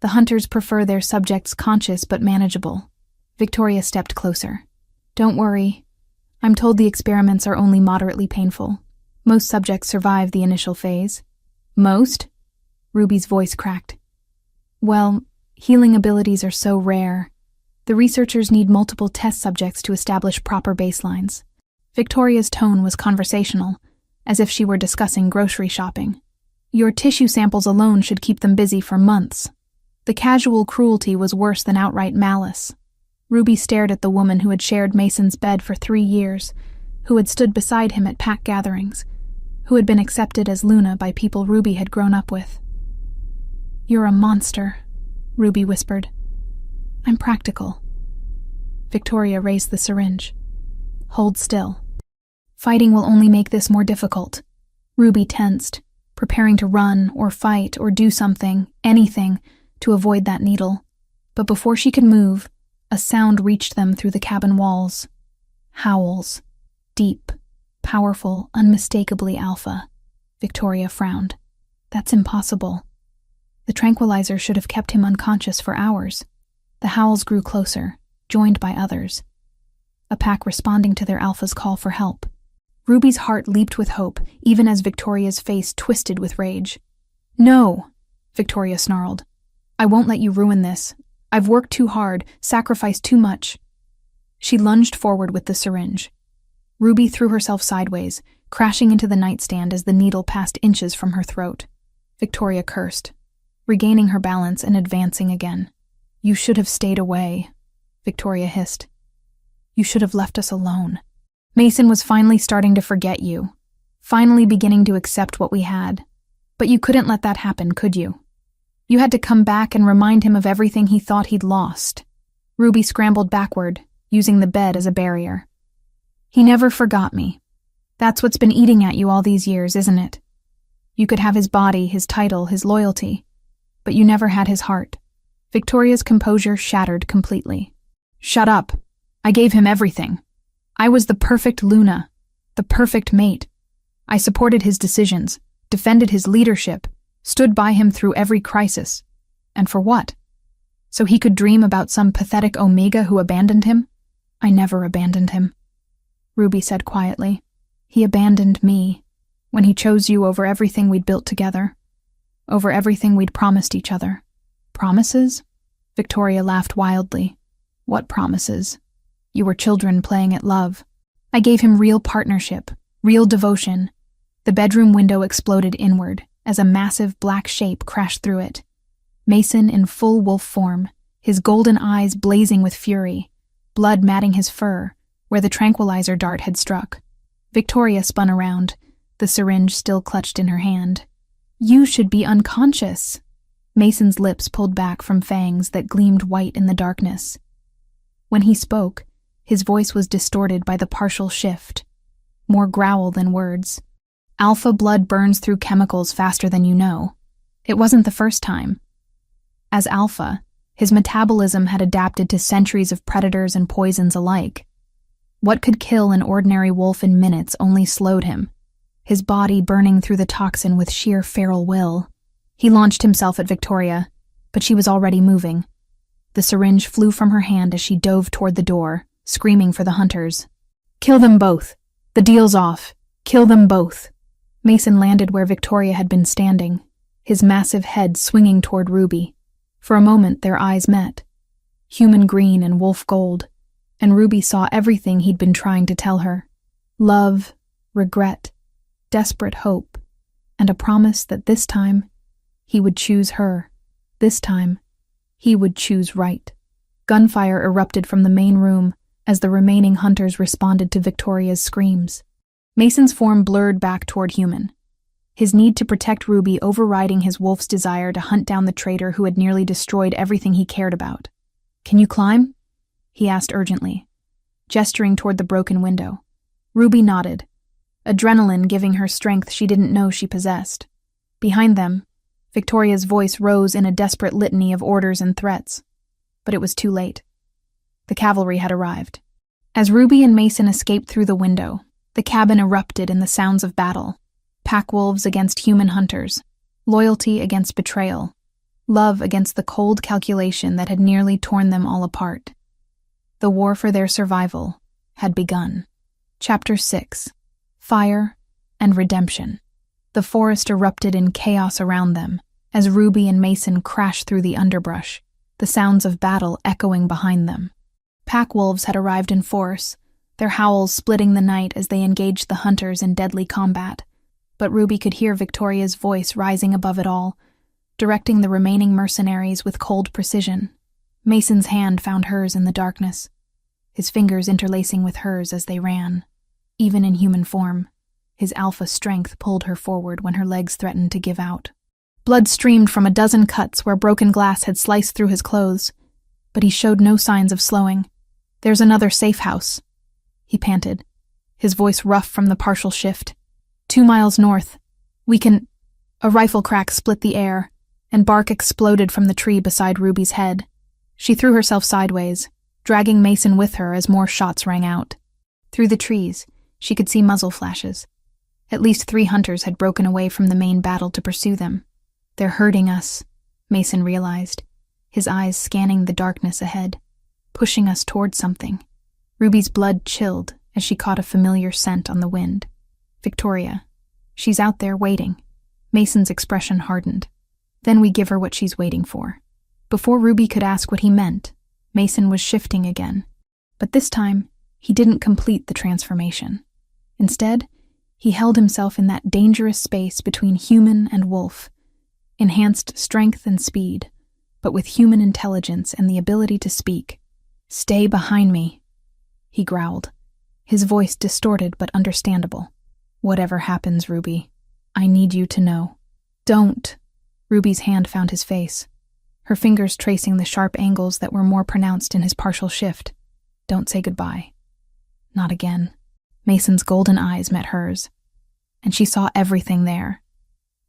The hunters prefer their subjects conscious but manageable. Victoria stepped closer. Don't worry. I'm told the experiments are only moderately painful. Most subjects survive the initial phase. Most? Ruby's voice cracked. Well, healing abilities are so rare. The researchers need multiple test subjects to establish proper baselines. Victoria's tone was conversational, as if she were discussing grocery shopping. Your tissue samples alone should keep them busy for months. The casual cruelty was worse than outright malice. Ruby stared at the woman who had shared Mason's bed for 3 years, who had stood beside him at pack gatherings, who had been accepted as Luna by people Ruby had grown up with. You're a monster, Ruby whispered. I'm practical. Victoria raised the syringe. Hold still. Fighting will only make this more difficult. Ruby tensed, preparing to run or fight or do something, anything, to avoid that needle. But before she could move, a sound reached them through the cabin walls. Howls. Deep, powerful, unmistakably alpha. Victoria frowned. That's impossible. The tranquilizer should have kept him unconscious for hours. The howls grew closer, joined by others. A pack responding to their alpha's call for help. Ruby's heart leaped with hope, even as Victoria's face twisted with rage. "No," Victoria snarled. "I won't let you ruin this. I've worked too hard, sacrificed too much." She lunged forward with the syringe. Ruby threw herself sideways, crashing into the nightstand as the needle passed inches from her throat. Victoria cursed, regaining her balance and advancing again. "You should have stayed away," Victoria hissed. "You should have left us alone. Mason was finally starting to forget you, finally beginning to accept what we had. But you couldn't let that happen, could you? You had to come back and remind him of everything he thought he'd lost." Ruby scrambled backward, using the bed as a barrier. "He never forgot me. That's what's been eating at you all these years, isn't it? You could have his body, his title, his loyalty, but you never had his heart." Victoria's composure shattered completely. "Shut up. I gave him everything. I was the perfect Luna, the perfect mate. I supported his decisions, defended his leadership, stood by him through every crisis. And for what? So he could dream about some pathetic Omega who abandoned him? I never abandoned him," Ruby said quietly. "He abandoned me when he chose you over everything we'd built together, over everything we'd promised each other." "Promises?" Victoria laughed wildly. "What promises? You were children playing at love. I gave him real partnership, real devotion." The bedroom window exploded inward as a massive black shape crashed through it. Mason in full wolf form, his golden eyes blazing with fury, blood matting his fur, where the tranquilizer dart had struck. Victoria spun around, the syringe still clutched in her hand. "You should be unconscious." Mason's lips pulled back from fangs that gleamed white in the darkness. When he spoke, his voice was distorted by the partial shift, more growl than words. "Alpha blood burns through chemicals faster than you know. It wasn't the first time. As alpha, his metabolism had adapted to centuries of predators and poisons alike. What could kill an ordinary wolf in minutes only slowed him, his body burning through the toxin with sheer feral will. He launched himself at Victoria, but she was already moving. The syringe flew from her hand as she dove toward the door, screaming for the hunters. "Kill them both! The deal's off! Kill them both!" Mason landed where Victoria had been standing, his massive head swinging toward Ruby. For a moment their eyes met, human green and wolf gold, and Ruby saw everything he'd been trying to tell her. Love, regret, desperate hope, and a promise that this time he would choose her. This time he would choose right. Gunfire erupted from the main room as the remaining hunters responded to Victoria's screams. Mason's form blurred back toward human, his need to protect Ruby overriding his wolf's desire to hunt down the traitor who had nearly destroyed everything he cared about. "Can you climb?" he asked urgently, gesturing toward the broken window. Ruby nodded, adrenaline giving her strength she didn't know she possessed. Behind them, Victoria's voice rose in a desperate litany of orders and threats. But it was too late. The cavalry had arrived. As Ruby and Mason escaped through the window, the cabin erupted in the sounds of battle. Pack wolves against human hunters, loyalty against betrayal, love against the cold calculation that had nearly torn them all apart. The war for their survival had begun. Chapter 6: Fire and Redemption. The forest erupted in chaos around them as Ruby and Mason crashed through the underbrush, the sounds of battle echoing behind them. Pack wolves had arrived in force, their howls splitting the night as they engaged the hunters in deadly combat. But Ruby could hear Victoria's voice rising above it all, directing the remaining mercenaries with cold precision. Mason's hand found hers in the darkness, his fingers interlacing with hers as they ran. Even in human form, his alpha strength pulled her forward when her legs threatened to give out. Blood streamed from a dozen cuts where broken glass had sliced through his clothes, but he showed no signs of slowing. "There's another safe house," he panted, his voice rough from the partial shift. 2 miles north. We can... A rifle crack split the air, and bark exploded from the tree beside Ruby's head. She threw herself sideways, dragging Mason with her as more shots rang out. Through the trees, she could see muzzle flashes. At least 3 hunters had broken away from the main battle to pursue them. "They're hurting us," Mason realized, his eyes scanning the darkness ahead, pushing us toward something. Ruby's blood chilled as she caught a familiar scent on the wind. Victoria. She's out there waiting. Mason's expression hardened. Then we give her what she's waiting for. Before Ruby could ask what he meant, Mason was shifting again. But this time, he didn't complete the transformation. Instead, he held himself in that dangerous space between human and wolf, enhanced strength and speed, but with human intelligence and the ability to speak. "Stay behind me," he growled, his voice distorted but understandable. "Whatever happens, Ruby, I need you to know." "Don't." Ruby's hand found his face, her fingers tracing the sharp angles that were more pronounced in his partial shift. "Don't say goodbye. Not again." Mason's golden eyes met hers, and she saw everything there.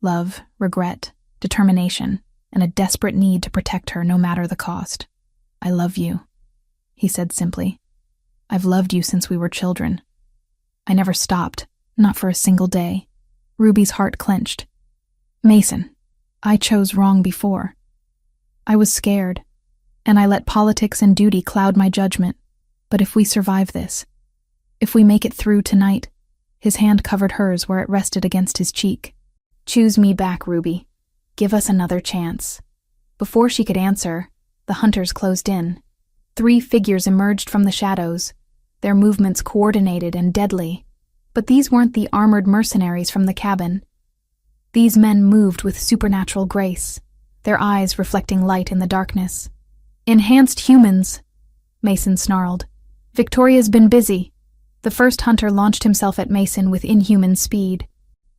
Love, regret, determination, and a desperate need to protect her no matter the cost. "I love you," he said simply. "I've loved you since we were children. I never stopped, not for a single day." Ruby's heart clenched. "Mason, I chose wrong before. I was scared, and I let politics and duty cloud my judgment. But if we survive this, if we make it through tonight," his hand covered hers where it rested against his cheek. "Choose me back, Ruby. Give us another chance." Before she could answer, the hunters closed in. 3 figures emerged from the shadows, their movements coordinated and deadly. But these weren't the armored mercenaries from the cabin. These men moved with supernatural grace, their eyes reflecting light in the darkness. "Enhanced humans," Mason snarled. "Victoria's been busy." The first hunter launched himself at Mason with inhuman speed.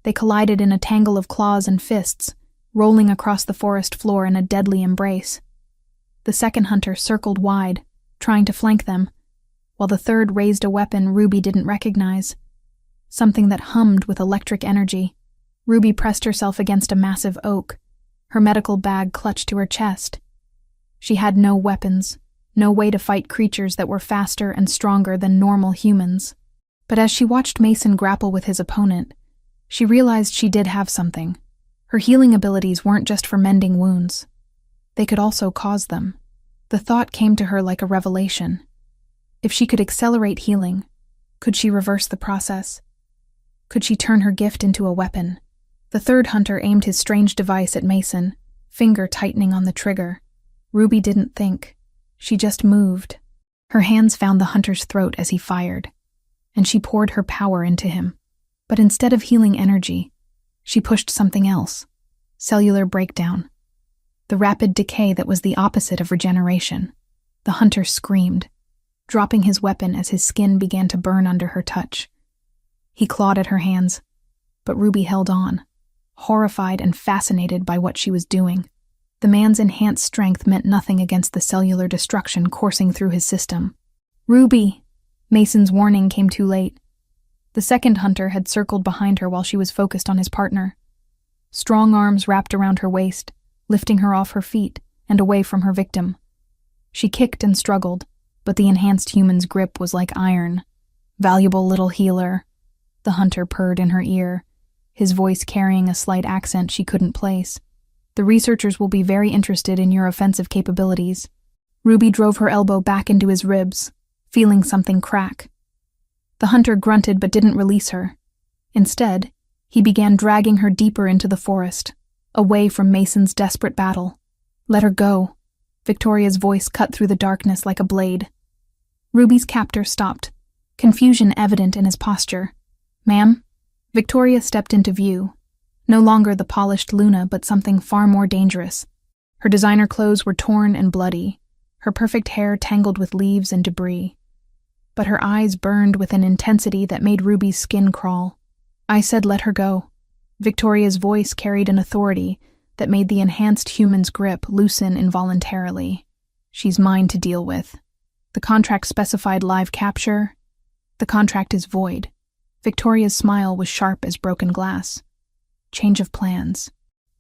They collided in a tangle of claws and fists, rolling across the forest floor in a deadly embrace. The second hunter circled wide, trying to flank them, while the third raised a weapon Ruby didn't recognize, something that hummed with electric energy. Ruby pressed herself against a massive oak, her medical bag clutched to her chest. She had no weapons, no way to fight creatures that were faster and stronger than normal humans. But as she watched Mason grapple with his opponent, she realized she did have something. Her healing abilities weren't just for mending wounds. They could also cause them. The thought came to her like a revelation. If she could accelerate healing, could she reverse the process? Could she turn her gift into a weapon? The third hunter aimed his strange device at Mason, finger tightening on the trigger. Ruby didn't think. She just moved. Her hands found the hunter's throat as he fired, and she poured her power into him. But instead of healing energy, she pushed something else. Cellular breakdown. The rapid decay that was the opposite of regeneration. The hunter screamed, dropping his weapon as his skin began to burn under her touch. He clawed at her hands, but Ruby held on, horrified and fascinated by what she was doing. The man's enhanced strength meant nothing against the cellular destruction coursing through his system. "Ruby!" Mason's warning came too late. The second hunter had circled behind her while she was focused on his partner. Strong arms wrapped around her waist, lifting her off her feet and away from her victim. She kicked and struggled, but the enhanced human's grip was like iron. "Valuable little healer," the hunter purred in her ear, his voice carrying a slight accent she couldn't place. "The researchers will be very interested in your offensive capabilities." Ruby drove her elbow back into his ribs, feeling something crack. The hunter grunted but didn't release her. Instead, he began dragging her deeper into the forest, away from Mason's desperate battle. "Let her go." Victoria's voice cut through the darkness like a blade. Ruby's captor stopped, confusion evident in his posture. "Ma'am?" Victoria stepped into view, no longer the polished Luna but something far more dangerous. Her designer clothes were torn and bloody, her perfect hair tangled with leaves and debris. But her eyes burned with an intensity that made Ruby's skin crawl. "I said let her go." Victoria's voice carried an authority that made the enhanced human's grip loosen involuntarily. "She's mine to deal with. The contract specified live capture. The contract is void." Victoria's smile was sharp as broken glass. "Change of plans,"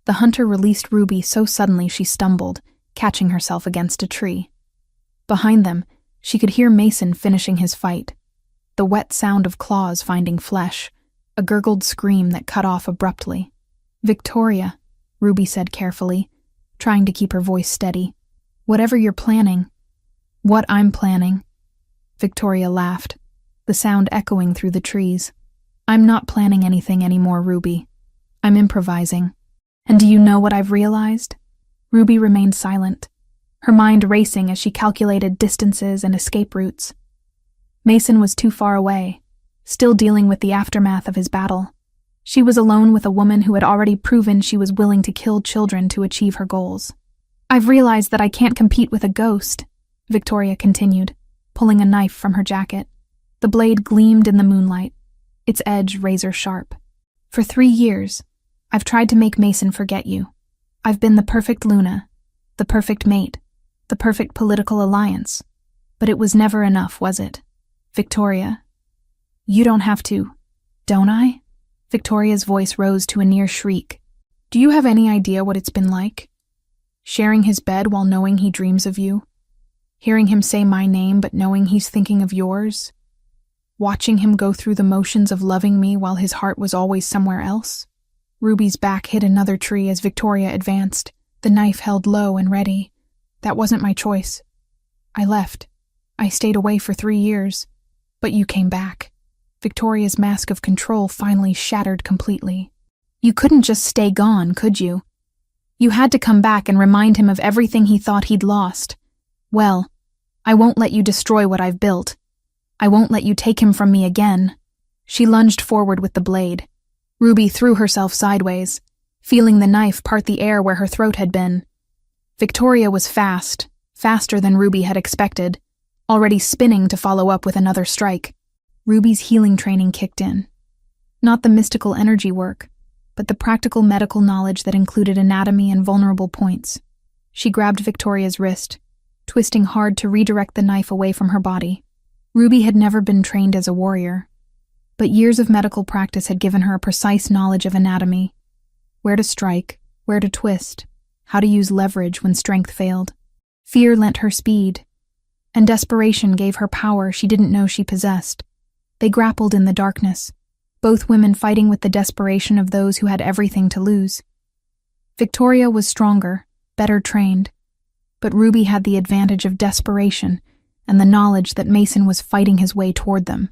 The hunter released Ruby so suddenly she stumbled, catching herself against a tree. Behind them, she could hear Mason finishing his fight. The wet sound of claws finding flesh, a gurgled scream that cut off abruptly. "Victoria," Ruby said carefully, trying to keep her voice steady. "Whatever you're planning." "What I'm planning." Victoria laughed, the sound echoing through the trees. "I'm not planning anything anymore, Ruby. I'm improvising. And do you know what I've realized?" Ruby remained silent, her mind racing as she calculated distances and escape routes. Mason was too far away, still dealing with the aftermath of his battle. She was alone with a woman who had already proven she was willing to kill children to achieve her goals. "I've realized that I can't compete with a ghost," Victoria continued, pulling a knife from her jacket. The blade gleamed in the moonlight, its edge razor-sharp. "For 3 years, I've tried to make Mason forget you. I've been the perfect Luna, the perfect mate, the perfect political alliance. But it was never enough, was it? Victoria, you don't have to, don't I?" Victoria's voice rose to a near shriek. "Do you have any idea what it's been like? Sharing his bed while knowing he dreams of you? Hearing him say my name but knowing he's thinking of yours? Watching him go through the motions of loving me while his heart was always somewhere else?" Ruby's back hit another tree as Victoria advanced, the knife held low and ready. "That wasn't my choice. I left. I stayed away for 3 years. But you came back." Victoria's mask of control finally shattered completely. "You couldn't just stay gone, could you? You had to come back and remind him of everything he thought he'd lost. Well, I won't let you destroy what I've built. I won't let you take him from me again." She lunged forward with the blade. Ruby threw herself sideways, feeling the knife part the air where her throat had been. Victoria was fast, faster than Ruby had expected, already spinning to follow up with another strike. Ruby's healing training kicked in. Not the mystical energy work, but the practical medical knowledge that included anatomy and vulnerable points. She grabbed Victoria's wrist, twisting hard to redirect the knife away from her body. Ruby had never been trained as a warrior, but years of medical practice had given her a precise knowledge of anatomy, where to strike, where to twist, how to use leverage when strength failed. Fear lent her speed, and desperation gave her power she didn't know she possessed. They grappled in the darkness, both women fighting with the desperation of those who had everything to lose. Victoria was stronger, better trained, but Ruby had the advantage of desperation and the knowledge that Mason was fighting his way toward them.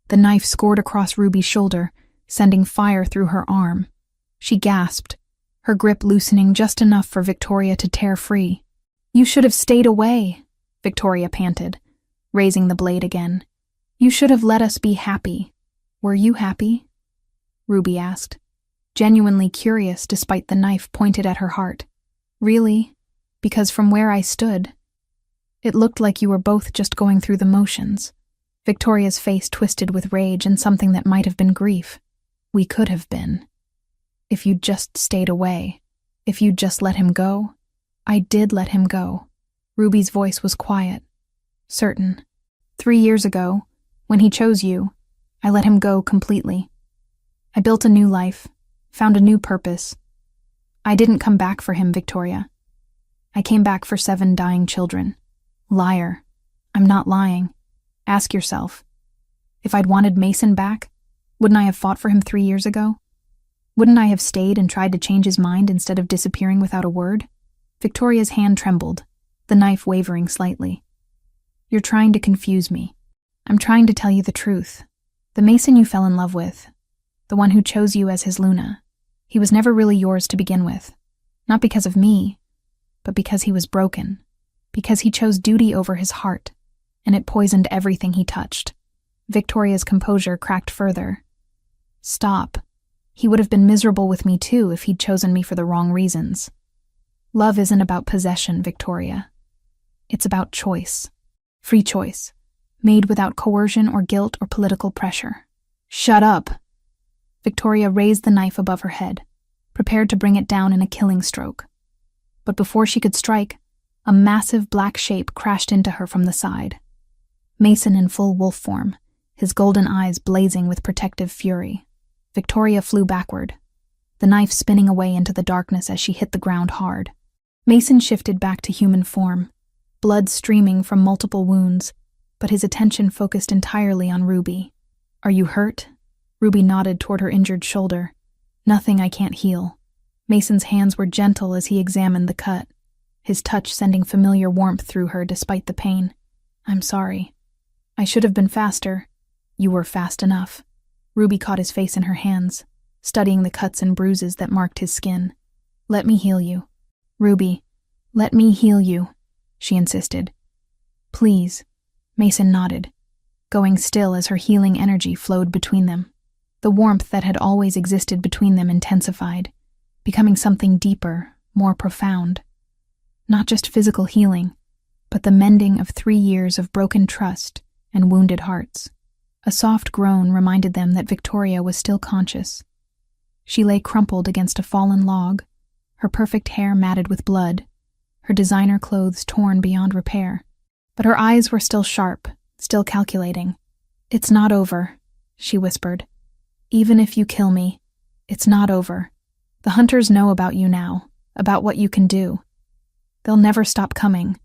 The knife scored across Ruby's shoulder, sending fire through her arm. She gasped, her grip loosening just enough for Victoria to tear free. "You should have stayed away," Victoria panted, raising the blade again. "You should have let us be happy." "Were you happy?" Ruby asked, genuinely curious despite the knife pointed at her heart. "Really? Because from where I stood, it looked like you were both just going through the motions." Victoria's face twisted with rage and something that might have been grief. "We could have been. If you'd just stayed away. If you'd just let him go." "I did let him go." Ruby's voice was quiet, certain. 3 years ago, when he chose you, I let him go completely. I built a new life, found a new purpose. I didn't come back for him, Victoria. I came back for 7 dying children. Liar. I'm not lying. Ask yourself, if I'd wanted Mason back, wouldn't I have fought for him 3 years ago? Wouldn't I have stayed and tried to change his mind instead of disappearing without a word? Victoria's hand trembled, the knife wavering slightly. "You're trying to confuse me. I'm trying to tell you the truth. The Mason you fell in love with, the one who chose you as his Luna, he was never really yours to begin with. Not because of me, but because he was broken. Because he chose duty over his heart, and it poisoned everything he touched." Victoria's composure cracked further. "Stop. He would have been miserable with me too if he'd chosen me for the wrong reasons. Love isn't about possession, Victoria. It's about choice. Free choice, made without coercion or guilt or political pressure." "Shut up!" Victoria raised the knife above her head, prepared to bring it down in a killing stroke. But before she could strike, a massive black shape crashed into her from the side. Mason in full wolf form, his golden eyes blazing with protective fury. Victoria flew backward. the knife spinning away into the darkness as she hit the ground hard. Mason shifted back to human form, blood streaming from multiple wounds, but his attention focused entirely on Ruby. "Are you hurt?" Ruby nodded toward her injured shoulder. "Nothing I can't heal." Mason's hands were gentle as he examined the cut, his touch sending familiar warmth through her despite the pain. "I'm sorry. I should have been faster." "You were fast enough." Ruby caught his face in her hands, studying the cuts and bruises that marked his skin. "Let me heal you." "Ruby, let me heal you," she insisted. "Please." Mason nodded, going still as her healing energy flowed between them. The warmth that had always existed between them intensified, becoming something deeper, more profound. Not just physical healing, but the mending of 3 years of broken trust and wounded hearts. A soft groan reminded them that Victoria was still conscious. She lay crumpled against a fallen log, her perfect hair matted with blood, her designer clothes torn beyond repair. But her eyes were still sharp, still calculating. "It's not over," she whispered. "Even if you kill me, it's not over. The hunters know about you now, about what you can do. They'll never stop coming."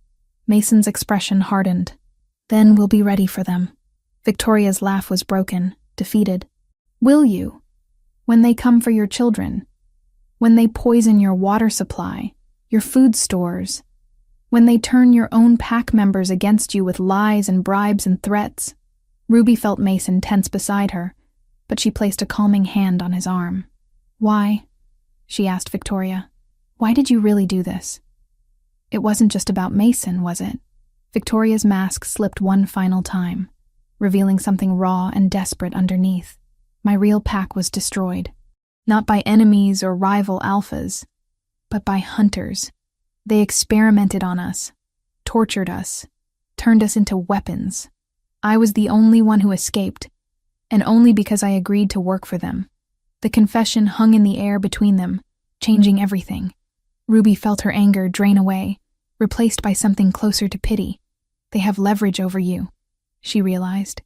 Mason's expression hardened. "Then we'll be ready for them." Victoria's laugh was broken, defeated. "Will you? When they come for your children? When they poison your water supply, your food stores? When they turn your own pack members against you with lies and bribes and threats?" Ruby felt Mason tense beside her, but she placed a calming hand on his arm. "Why?" she asked Victoria. "Why did you really do this?" "It wasn't just about Mason, was it?" Victoria's mask slipped one final time, revealing something raw and desperate underneath. "My real pack was destroyed. Not by enemies or rival alphas, but by hunters. They experimented on us, tortured us, turned us into weapons. I was the only one who escaped, and only because I agreed to work for them." The confession hung in the air between them, changing everything. Ruby felt her anger drain away, replaced by something closer to pity. "They have leverage over you," she realized.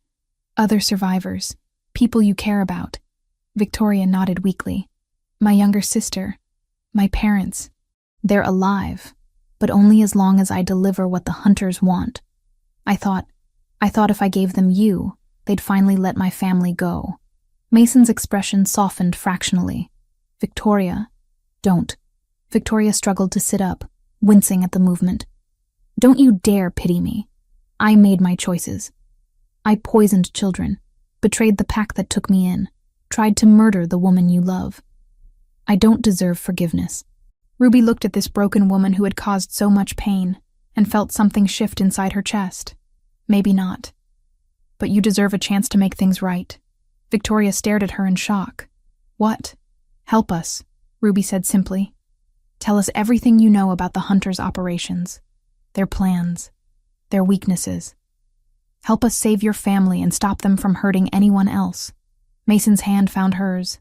"Other survivors, people you care about." Victoria nodded weakly. "My younger sister, my parents. They're alive, but only as long as I deliver what the hunters want. I thought if I gave them you, they'd finally let my family go." Mason's expression softened fractionally. "Victoria, don't." Victoria struggled to sit up, wincing at the movement. "Don't you dare pity me. I made my choices. I poisoned children, betrayed the pack that took me in, tried to murder the woman you love. I don't deserve forgiveness." Ruby looked at this broken woman who had caused so much pain and felt something shift inside her chest. "Maybe not. But you deserve a chance to make things right." Victoria stared at her in shock. "What?" "Help us," Ruby said simply. "Tell us everything you know about the hunters' operations, their plans, their weaknesses. Help us save your family and stop them from hurting anyone else." Mason's hand found hers,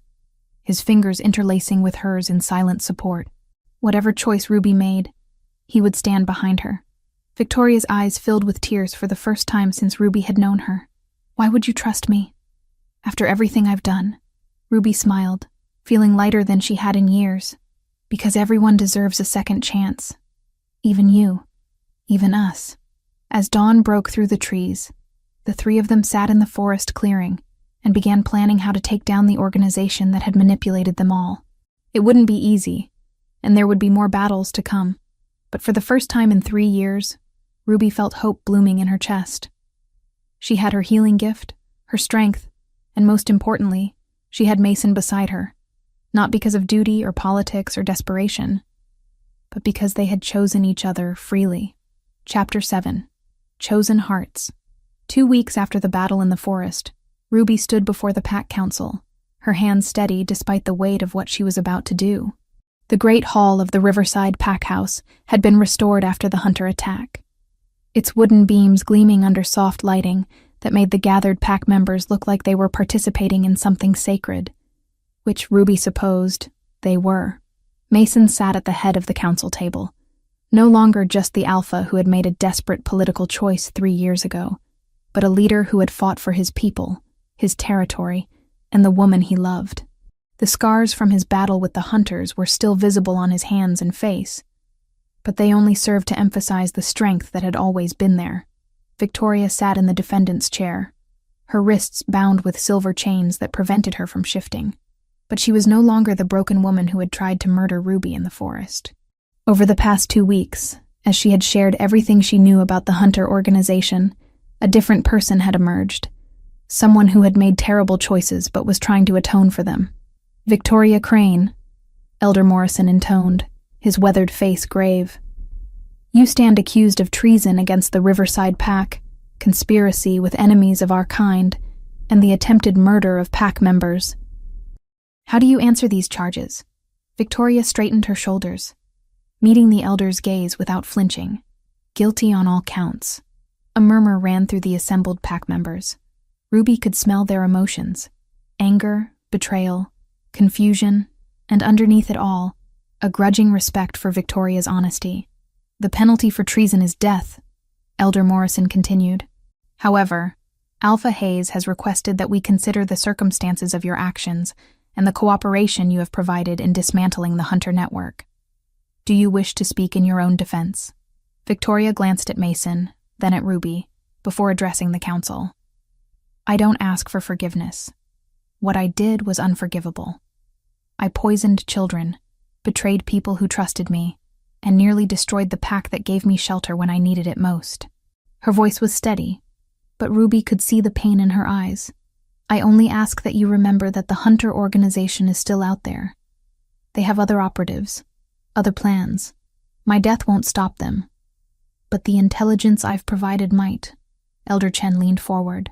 his fingers interlacing with hers in silent support. Whatever choice Ruby made, he would stand behind her. Victoria's eyes filled with tears for the first time since Ruby had known her. "Why would you trust me? After everything I've done?" Ruby smiled, feeling lighter than she had in years. "Because everyone deserves a second chance. Even you. Even us." As dawn broke through the trees, the 3 of them sat in the forest clearing and began planning how to take down the organization that had manipulated them all. It wouldn't be easy, and there would be more battles to come, but for the first time in 3 years, Ruby felt hope blooming in her chest. She had her healing gift, her strength, and most importantly, she had Mason beside her, not because of duty or politics or desperation, but because they had chosen each other freely. Chapter 7. Chosen Hearts. 2 weeks after the battle in the forest, Ruby stood before the Pack Council, her hands steady despite the weight of what she was about to do. The great hall of the Riverside Pack House had been restored after the hunter attack, its wooden beams gleaming under soft lighting that made the gathered pack members look like they were participating in something sacred, which Ruby supposed they were. Mason sat at the head of the council table, no longer just the alpha who had made a desperate political choice 3 years ago, but a leader who had fought for his people, his territory, and the woman he loved. The scars from his battle with the hunters were still visible on his hands and face, but they only served to emphasize the strength that had always been there. Victoria sat in the defendant's chair, her wrists bound with silver chains that prevented her from shifting. But she was no longer the broken woman who had tried to murder Ruby in the forest. Over the past 2 weeks, as she had shared everything she knew about the Hunter organization, a different person had emerged. Someone who had made terrible choices but was trying to atone for them. Victoria Crane, Elder Morrison intoned, his weathered face grave. You stand accused of treason against the Riverside Pack, conspiracy with enemies of our kind, and the attempted murder of pack members. How do you answer these charges? Victoria straightened her shoulders, meeting the elder's gaze without flinching. Guilty on all counts. A murmur ran through the assembled pack members. Ruby could smell their emotions. Anger, betrayal, confusion, and underneath it all, a grudging respect for Victoria's honesty. The penalty for treason is death, Elder Morrison continued. However, Alpha Hayes has requested that we consider the circumstances of your actions and the cooperation you have provided in dismantling the Hunter network. Do you wish to speak in your own defense? Victoria glanced at Mason, then at Ruby, before addressing the council. I don't ask for forgiveness. What I did was unforgivable. I poisoned children, betrayed people who trusted me, and nearly destroyed the pack that gave me shelter when I needed it most. Her voice was steady, but Ruby could see the pain in her eyes. I only ask that you remember that the Hunter organization is still out there. They have other operatives, other plans. My death won't stop them. But the intelligence I've provided might. Elder Chen leaned forward.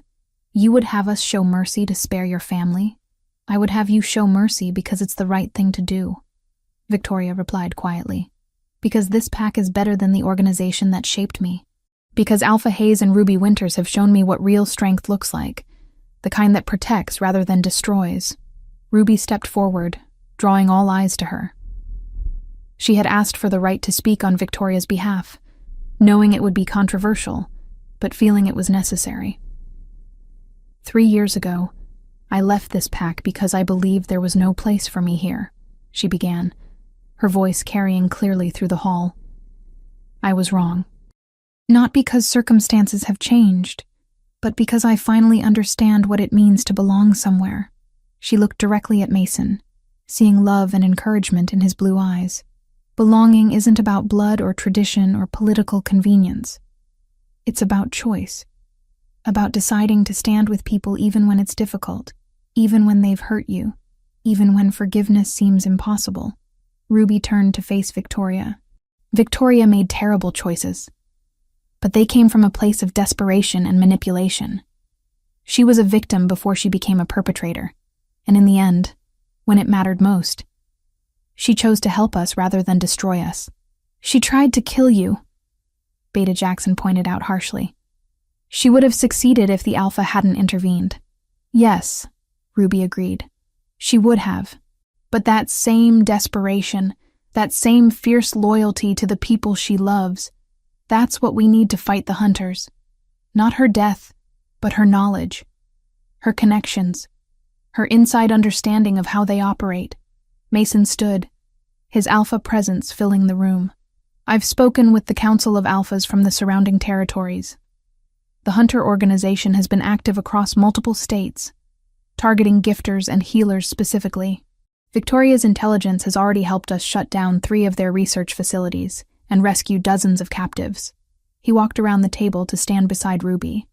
You would have us show mercy to spare your family? I would have you show mercy because it's the right thing to do. Victoria replied quietly. Because this pack is better than the organization that shaped me. Because Alpha Hayes and Ruby Winters have shown me what real strength looks like. The kind that protects rather than destroys. Ruby stepped forward, drawing all eyes to her. She had asked for the right to speak on Victoria's behalf, knowing it would be controversial, but feeling it was necessary. 3 years ago, I left this pack because I believed there was no place for me here, she began, her voice carrying clearly through the hall. I was wrong. Not because circumstances have changed, but because I finally understand what it means to belong somewhere. She looked directly at Mason, seeing love and encouragement in his blue eyes. Belonging isn't about blood or tradition or political convenience. It's about choice. About deciding to stand with people even when it's difficult, even when they've hurt you, even when forgiveness seems impossible. Ruby turned to face Victoria. Victoria made terrible choices, but they came from a place of desperation and manipulation. She was a victim before she became a perpetrator, and in the end, when it mattered most, she chose to help us rather than destroy us. She tried to kill you, Beta Jackson pointed out harshly. She would have succeeded if the Alpha hadn't intervened. Yes, Ruby agreed. She would have. But that same desperation, that same fierce loyalty to the people she loves, that's what we need to fight the Hunters. Not her death, but her knowledge, her connections, her inside understanding of how they operate. Mason stood, his Alpha presence filling the room. I've spoken with the Council of Alphas from the surrounding territories. The Hunter organization has been active across multiple states, targeting gifters and healers specifically. Victoria's intelligence has already helped us shut down 3 of their research facilities and rescue dozens of captives. He walked around the table to stand beside Ruby,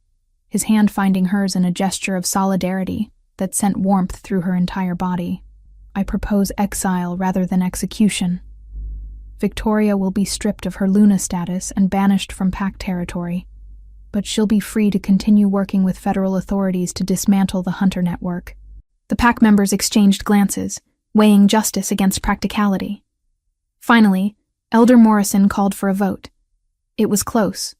his hand finding hers in a gesture of solidarity that sent warmth through her entire body. I propose exile rather than execution. Victoria will be stripped of her Luna status and banished from Pact territory, but she'll be free to continue working with federal authorities to dismantle the Hunter network. The Pact members exchanged glances, weighing justice against practicality. Finally, Elder Morrison called for a vote. It was close,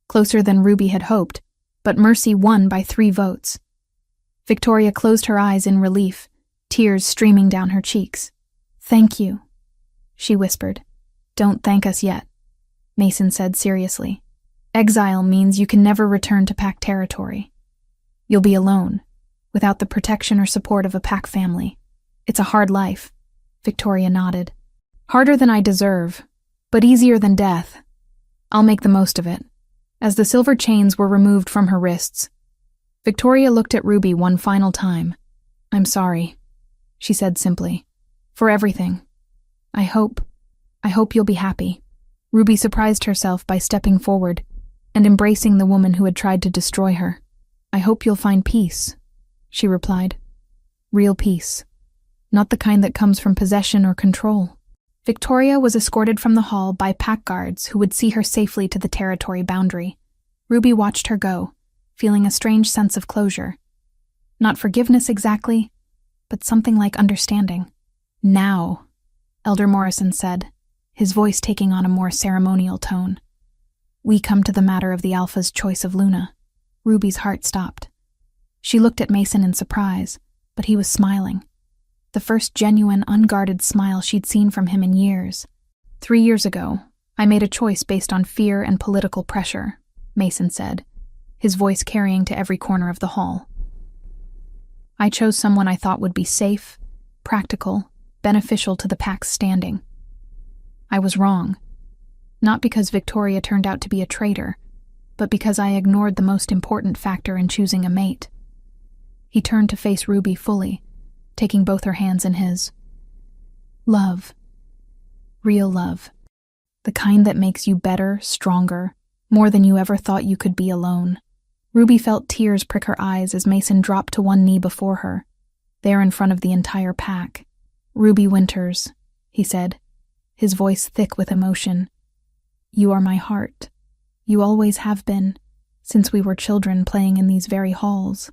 closer than Ruby had hoped, but Mercy won by 3 votes. Victoria closed her eyes in relief, tears streaming down her cheeks. Thank you, she whispered. Don't thank us yet, Mason said seriously. Exile means you can never return to Pact territory. You'll be alone, without the protection or support of a Pact family. It's a hard life, Victoria nodded. Harder than I deserve, but easier than death. I'll make the most of it. As the silver chains were removed from her wrists, Victoria looked at Ruby one final time. I'm sorry, she said simply, for everything. I hope you'll be happy. Ruby surprised herself by stepping forward and embracing the woman who had tried to destroy her. I hope you'll find peace, she replied. Real peace, not the kind that comes from possession or control. Victoria was escorted from the hall by pack guards who would see her safely to the territory boundary. Ruby watched her go, feeling a strange sense of closure. Not forgiveness exactly, but something like understanding. Now, Elder Morrison said, his voice taking on a more ceremonial tone. We come to the matter of the Alpha's choice of Luna. Ruby's heart stopped. She looked at Mason in surprise, but he was smiling. The first genuine, unguarded smile she'd seen from him in years. 3 years ago, I made a choice based on fear and political pressure, Mason said, his voice carrying to every corner of the hall. I chose someone I thought would be safe, practical, beneficial to the pack's standing. I was wrong. Not because Victoria turned out to be a traitor, but because I ignored the most important factor in choosing a mate. He turned to face Ruby fully, taking both her hands in his. Love. Real love. The kind that makes you better, stronger, more than you ever thought you could be alone. Ruby felt tears prick her eyes as Mason dropped to one knee before her, there in front of the entire pack. Ruby Winters, he said, his voice thick with emotion. You are my heart. You always have been, since we were children playing in these very halls.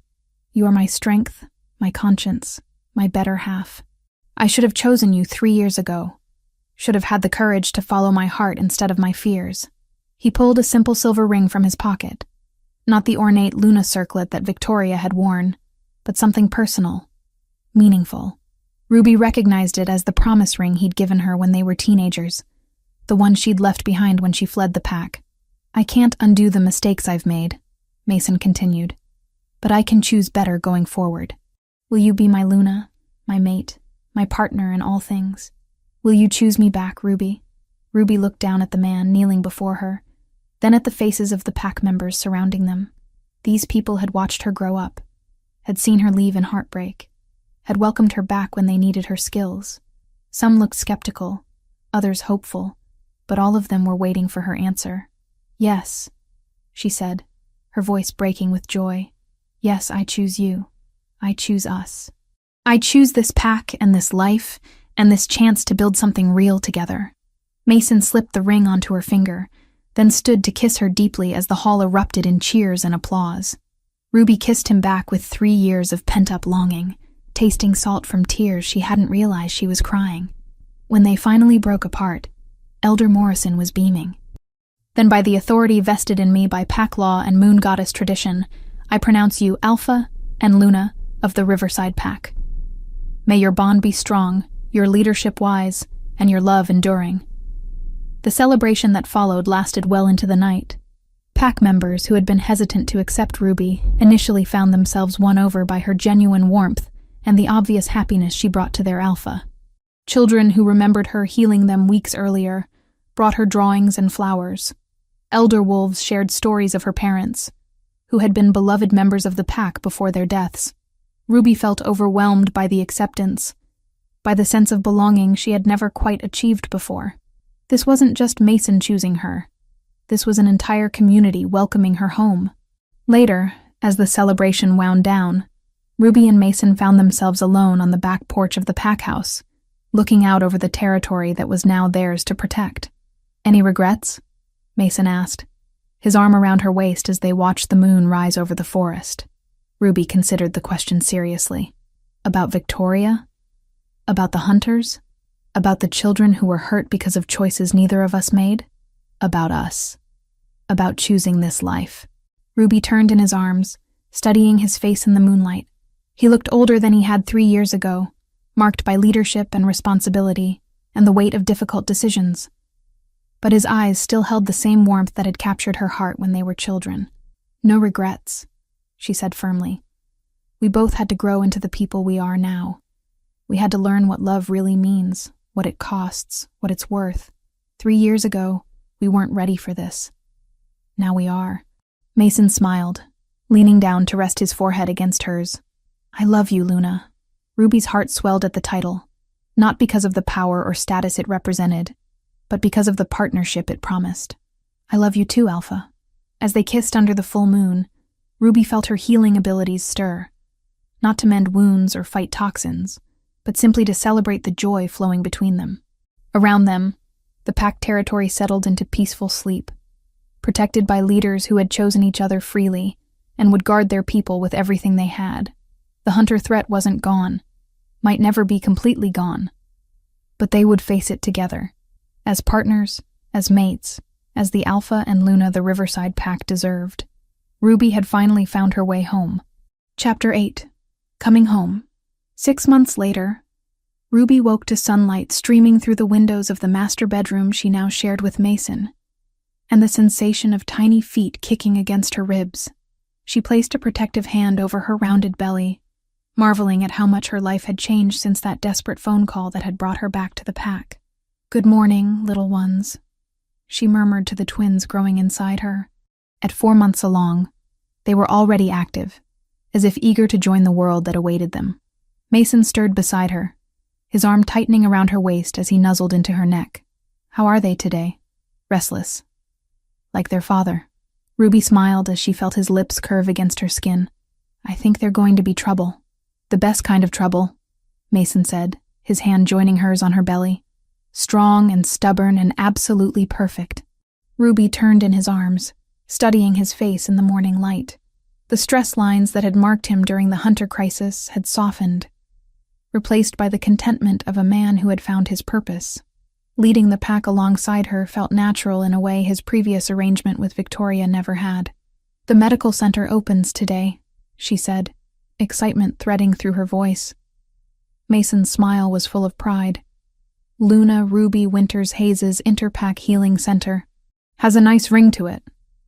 You are my strength, my conscience, my better half. I should have chosen you 3 years ago. Should have had the courage to follow my heart instead of my fears. He pulled a simple silver ring from his pocket. Not the ornate Luna circlet that Victoria had worn, but something personal, meaningful. Ruby recognized it as the promise ring he'd given her when they were teenagers, the one she'd left behind when she fled the pack. I can't undo the mistakes I've made, Mason continued, but I can choose better going forward. Will you be my Luna, my mate, my partner in all things? Will you choose me back, Ruby? Ruby looked down at the man kneeling before her, then at the faces of the pack members surrounding them. These people had watched her grow up, had seen her leave in heartbreak, had welcomed her back when they needed her skills. Some looked skeptical, others hopeful, but all of them were waiting for her answer. Yes, she said, her voice breaking with joy. Yes, I choose you. I choose us. I choose this pack and this life and this chance to build something real together. Mason slipped the ring onto her finger, then stood to kiss her deeply as the hall erupted in cheers and applause. Ruby kissed him back with 3 years of pent-up longing, tasting salt from tears she hadn't realized she was crying. When they finally broke apart, Elder Morrison was beaming. Then by the authority vested in me by pack law and moon goddess tradition, I pronounce you Alpha and Luna of the Riverside Pack. May your bond be strong, your leadership wise, and your love enduring. The celebration that followed lasted well into the night. Pack members who had been hesitant to accept Ruby initially found themselves won over by her genuine warmth and the obvious happiness she brought to their Alpha. Children who remembered her healing them weeks earlier brought her drawings and flowers. Elder wolves shared stories of her parents, who had been beloved members of the pack before their deaths. Ruby felt overwhelmed by the acceptance, by the sense of belonging she had never quite achieved before. This wasn't just Mason choosing her. This was an entire community welcoming her home. Later, as the celebration wound down, Ruby and Mason found themselves alone on the back porch of the pack house, looking out over the territory that was now theirs to protect. Any regrets? Mason asked, his arm around her waist as they watched the moon rise over the forest. Ruby considered the question seriously. About Victoria? About the hunters? About the children who were hurt because of choices neither of us made? About us. About choosing this life. Ruby turned in his arms, studying his face in the moonlight. He looked older than he had 3 years ago, marked by leadership and responsibility, and the weight of difficult decisions. But his eyes still held the same warmth that had captured her heart when they were children. No regrets, she said firmly. We both had to grow into the people we are now. We had to learn what love really means, what it costs, what it's worth. 3 years ago, we weren't ready for this. Now we are. Mason smiled, leaning down to rest his forehead against hers. I love you, Luna. Ruby's heart swelled at the title, not because of the power or status it represented, but because of the partnership it promised. I love you too, Alpha. As they kissed under the full moon, Ruby felt her healing abilities stir, not to mend wounds or fight toxins, but simply to celebrate the joy flowing between them. Around them, the pack territory settled into peaceful sleep, protected by leaders who had chosen each other freely and would guard their people with everything they had. The hunter threat wasn't gone, might never be completely gone, but they would face it together, as partners, as mates, as the Alpha and Luna the Riverside pack deserved. Ruby had finally found her way home. Chapter 8. Coming Home. 6 months later, Ruby woke to sunlight streaming through the windows of the master bedroom she now shared with Mason, and the sensation of tiny feet kicking against her ribs. She placed a protective hand over her rounded belly, marveling at how much her life had changed since that desperate phone call that had brought her back to the pack. Good morning, little ones, she murmured to the twins growing inside her. At 4 months along, they were already active, as if eager to join the world that awaited them. Mason stirred beside her, his arm tightening around her waist as he nuzzled into her neck. How are they today? Restless. Like their father. Ruby smiled as she felt his lips curve against her skin. I think they're going to be trouble. The best kind of trouble, Mason said, his hand joining hers on her belly. Strong and stubborn and absolutely perfect. Ruby turned in his arms, studying his face in the morning light. The stress lines that had marked him during the hunter crisis had softened, replaced by the contentment of a man who had found his purpose. Leading the pack alongside her felt natural in a way his previous arrangement with Victoria never had. The medical center opens today, she said, excitement threading through her voice. Mason's smile was full of pride. Luna Ruby Winters Hayes' Interpack Healing Center. Has a nice ring to it.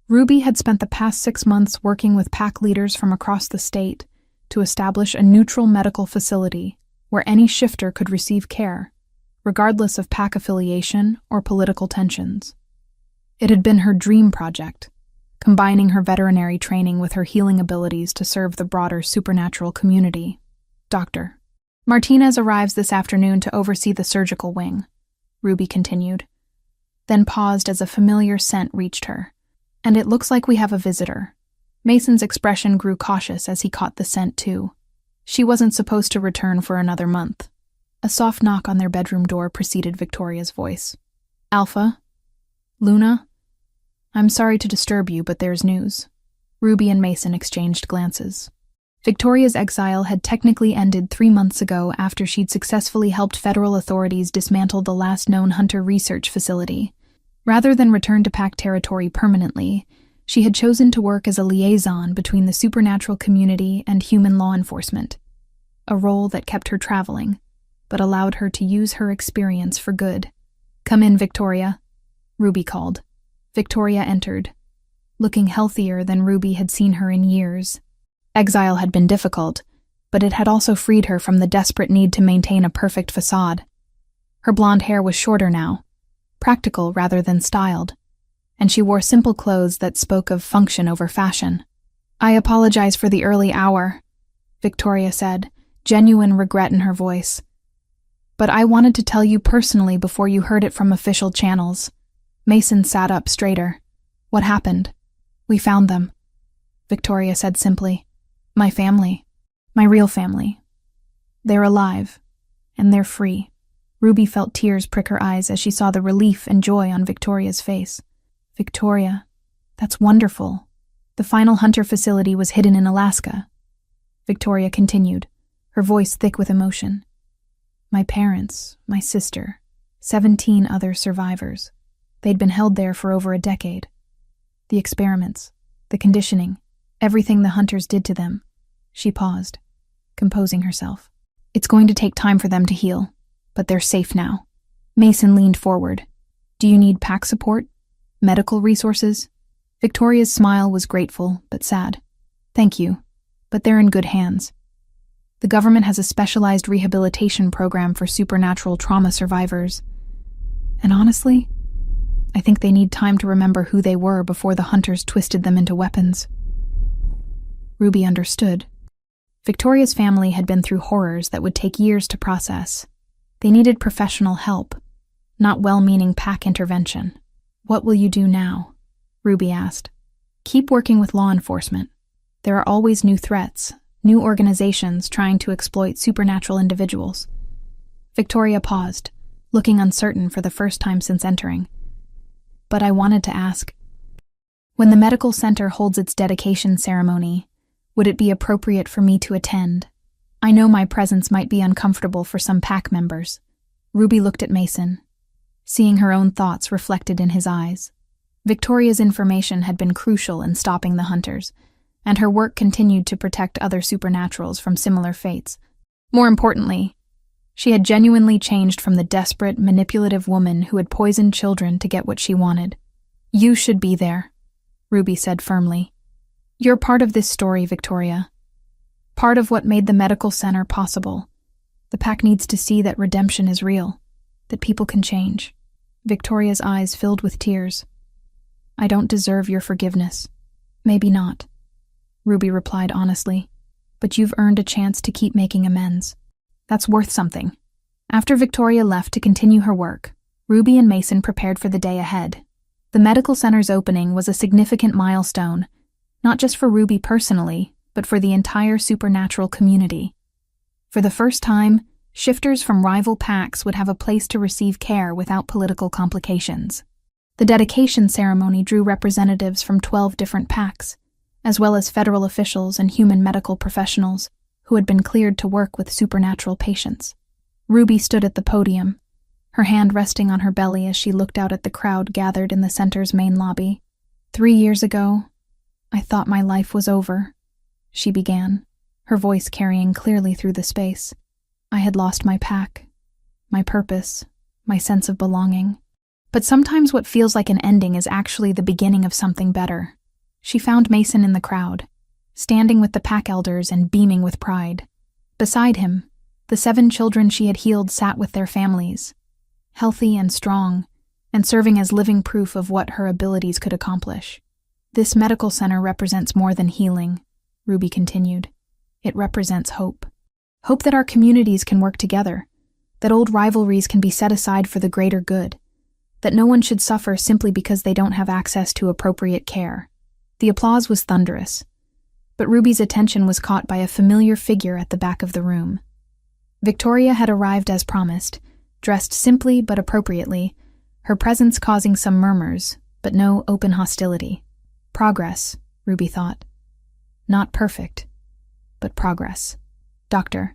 Ruby had spent the past 6 months working with pack leaders from across the state to establish a neutral medical facility where any shifter could receive care, regardless of pack affiliation or political tensions. It had been her dream project, combining her veterinary training with her healing abilities to serve the broader supernatural community. Dr. Martinez arrives this afternoon to oversee the surgical wing, Ruby continued, then paused as a familiar scent reached her. And it looks like we have a visitor. Mason's expression grew cautious as he caught the scent too. She wasn't supposed to return for another month. A soft knock on their bedroom door preceded Victoria's voice. Alpha? Luna? I'm sorry to disturb you, but there's news. Ruby and Mason exchanged glances. Victoria's exile had technically ended 3 months ago after she'd successfully helped federal authorities dismantle the last known hunter research facility. Rather than return to pack territory permanently, she had chosen to work as a liaison between the supernatural community and human law enforcement, a role that kept her traveling, but allowed her to use her experience for good. Come in, Victoria, Ruby called. Victoria entered, looking healthier than Ruby had seen her in years. Exile had been difficult, but it had also freed her from the desperate need to maintain a perfect facade. Her blonde hair was shorter now, practical rather than styled, and she wore simple clothes that spoke of function over fashion. I apologize for the early hour, Victoria said, genuine regret in her voice. But I wanted to tell you personally before you heard it from official channels. Mason sat up straighter. What happened? We found them, Victoria said simply. My family. My real family. They're alive, and they're free. Ruby felt tears prick her eyes as she saw the relief and joy on Victoria's face. Victoria, that's wonderful. The final hunter facility was hidden in Alaska. Victoria continued, her voice thick with emotion. My parents, my sister, 17 other survivors. They'd been held there for over a decade. The experiments, the conditioning, everything the hunters did to them. She paused, composing herself. It's going to take time for them to heal, but they're safe now. Mason leaned forward. Do you need pack support? Medical resources? Victoria's smile was grateful, but sad. Thank you, but they're in good hands. The government has a specialized rehabilitation program for supernatural trauma survivors. And honestly, I think they need time to remember who they were before the hunters twisted them into weapons. Ruby understood. Victoria's family had been through horrors that would take years to process. They needed professional help, not well-meaning pack intervention. "What will you do now?" Ruby asked. "Keep working with law enforcement. There are always new threats, new organizations trying to exploit supernatural individuals." Victoria paused, looking uncertain for the first time since entering. "But I wanted to ask, when the medical center holds its dedication ceremony, would it be appropriate for me to attend? I know my presence might be uncomfortable for some pack members." Ruby looked at Mason, seeing her own thoughts reflected in his eyes. Victoria's information had been crucial in stopping the hunters, and her work continued to protect other supernaturals from similar fates. More importantly, she had genuinely changed from the desperate, manipulative woman who had poisoned children to get what she wanted. "You should be there," Ruby said firmly. "You're part of this story, Victoria. Part of what made the medical center possible. The pack needs to see that redemption is real, that people can change." Victoria's eyes filled with tears. "I don't deserve your forgiveness." "Maybe not," Ruby replied honestly, "but you've earned a chance to keep making amends. That's worth something." After Victoria left to continue her work, Ruby and Mason prepared for the day ahead. The medical center's opening was a significant milestone, not just for Ruby personally, but for the entire supernatural community. For the first time, shifters from rival packs would have a place to receive care without political complications. The dedication ceremony drew representatives from 12 different packs, as well as federal officials and human medical professionals who had been cleared to work with supernatural patients. Ruby stood at the podium, her hand resting on her belly as she looked out at the crowd gathered in the center's main lobby. 3 years ago, I thought my life was over, she began, her voice carrying clearly through the space. I had lost my pack, my purpose, my sense of belonging. But sometimes what feels like an ending is actually the beginning of something better. She found Mason in the crowd, standing with the pack elders and beaming with pride. Beside him, the 7 children she had healed sat with their families, healthy and strong, and serving as living proof of what her abilities could accomplish. "This medical center represents more than healing," Ruby continued. "It represents hope. Hope that our communities can work together, that old rivalries can be set aside for the greater good, that no one should suffer simply because they don't have access to appropriate care." The applause was thunderous, but Ruby's attention was caught by a familiar figure at the back of the room. Victoria had arrived as promised, dressed simply but appropriately, her presence causing some murmurs, but no open hostility. Progress, Ruby thought. Not perfect, but progress. Dr.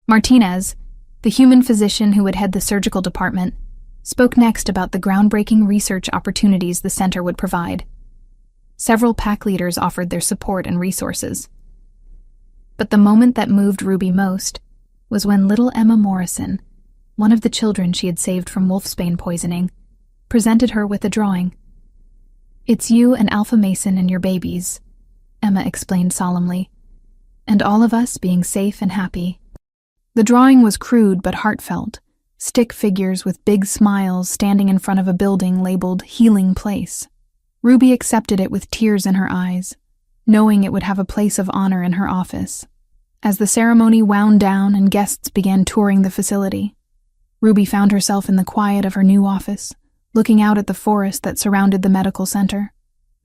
Martinez, the human physician who would head the surgical department, spoke next about the groundbreaking research opportunities the center would provide. Several pack leaders offered their support and resources. But the moment that moved Ruby most was when little Emma Morrison, one of the children she had saved from wolfsbane poisoning, presented her with a drawing. "It's you and Alpha Mason and your babies," Emma explained solemnly, "and all of us being safe and happy." The drawing was crude but heartfelt, stick figures with big smiles standing in front of a building labeled Healing Place. Ruby accepted it with tears in her eyes, knowing it would have a place of honor in her office. As the ceremony wound down and guests began touring the facility, Ruby found herself in the quiet of her new office, looking out at the forest that surrounded the medical center.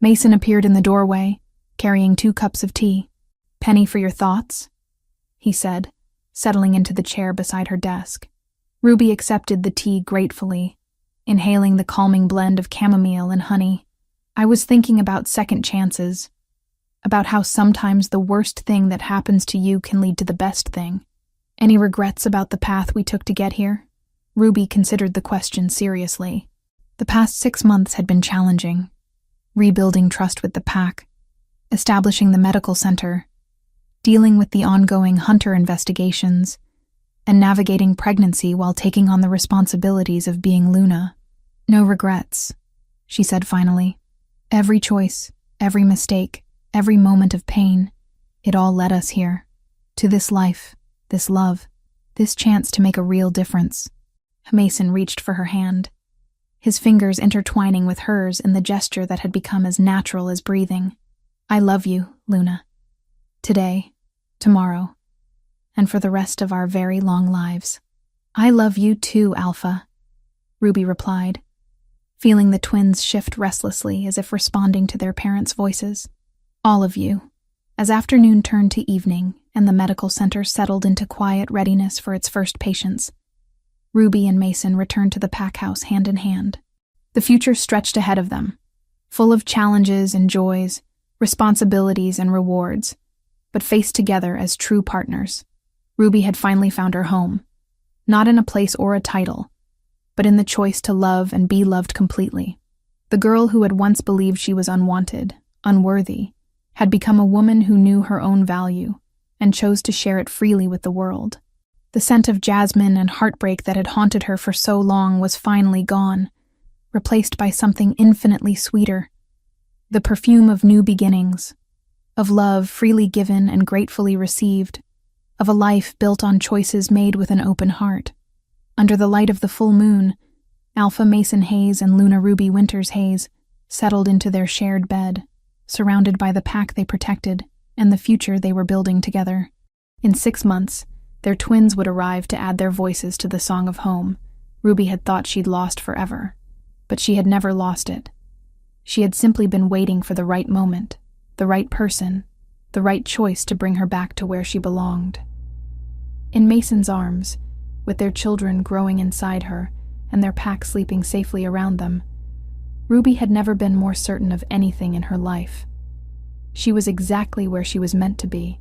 Mason appeared in the doorway, carrying 2 cups of tea. "Penny for your thoughts?" he said, settling into the chair beside her desk. Ruby accepted the tea gratefully, inhaling the calming blend of chamomile and honey. "I was thinking about second chances, about how sometimes the worst thing that happens to you can lead to the best thing. Any regrets about the path we took to get here?" Ruby considered the question seriously. The past 6 months had been challenging, rebuilding trust with the pack, establishing the medical center, dealing with the ongoing hunter investigations, and navigating pregnancy while taking on the responsibilities of being Luna. "No regrets," she said finally. "Every choice, every mistake, every moment of pain, it all led us here, to this life, this love, this chance to make a real difference. Mason reached for her hand, his fingers intertwining with hers in the gesture that had become as natural as breathing. I love you, Luna. Today, tomorrow, and for the rest of our very long lives. I love you too, Alpha, Ruby replied, feeling the twins shift restlessly as if responding to their parents' voices. All of you. As afternoon turned to evening and the medical center settled into quiet readiness for its first patients, Ruby and Mason returned to the pack house hand in hand. The future stretched ahead of them, full of challenges and joys, responsibilities and rewards, but faced together as true partners. Ruby had finally found her home, not in a place or a title, but in the choice to love and be loved completely. The girl who had once believed she was unwanted, unworthy, had become a woman who knew her own value and chose to share it freely with the world. The scent of jasmine and heartbreak that had haunted her for so long was finally gone, replaced by something infinitely sweeter. The perfume of new beginnings, of love freely given and gratefully received, of a life built on choices made with an open heart. Under the light of the full moon, Alpha Mason Hayes and Luna Ruby Winters Hayes settled into their shared bed, surrounded by the pack they protected and the future they were building together. In 6 months, their twins would arrive to add their voices to the song of home Ruby had thought she'd lost forever, but she had never lost it. She had simply been waiting for the right moment, the right person, the right choice to bring her back to where she belonged. In Mason's arms, with their children growing inside her and their pack sleeping safely around them, Ruby had never been more certain of anything in her life. She was exactly where she was meant to be,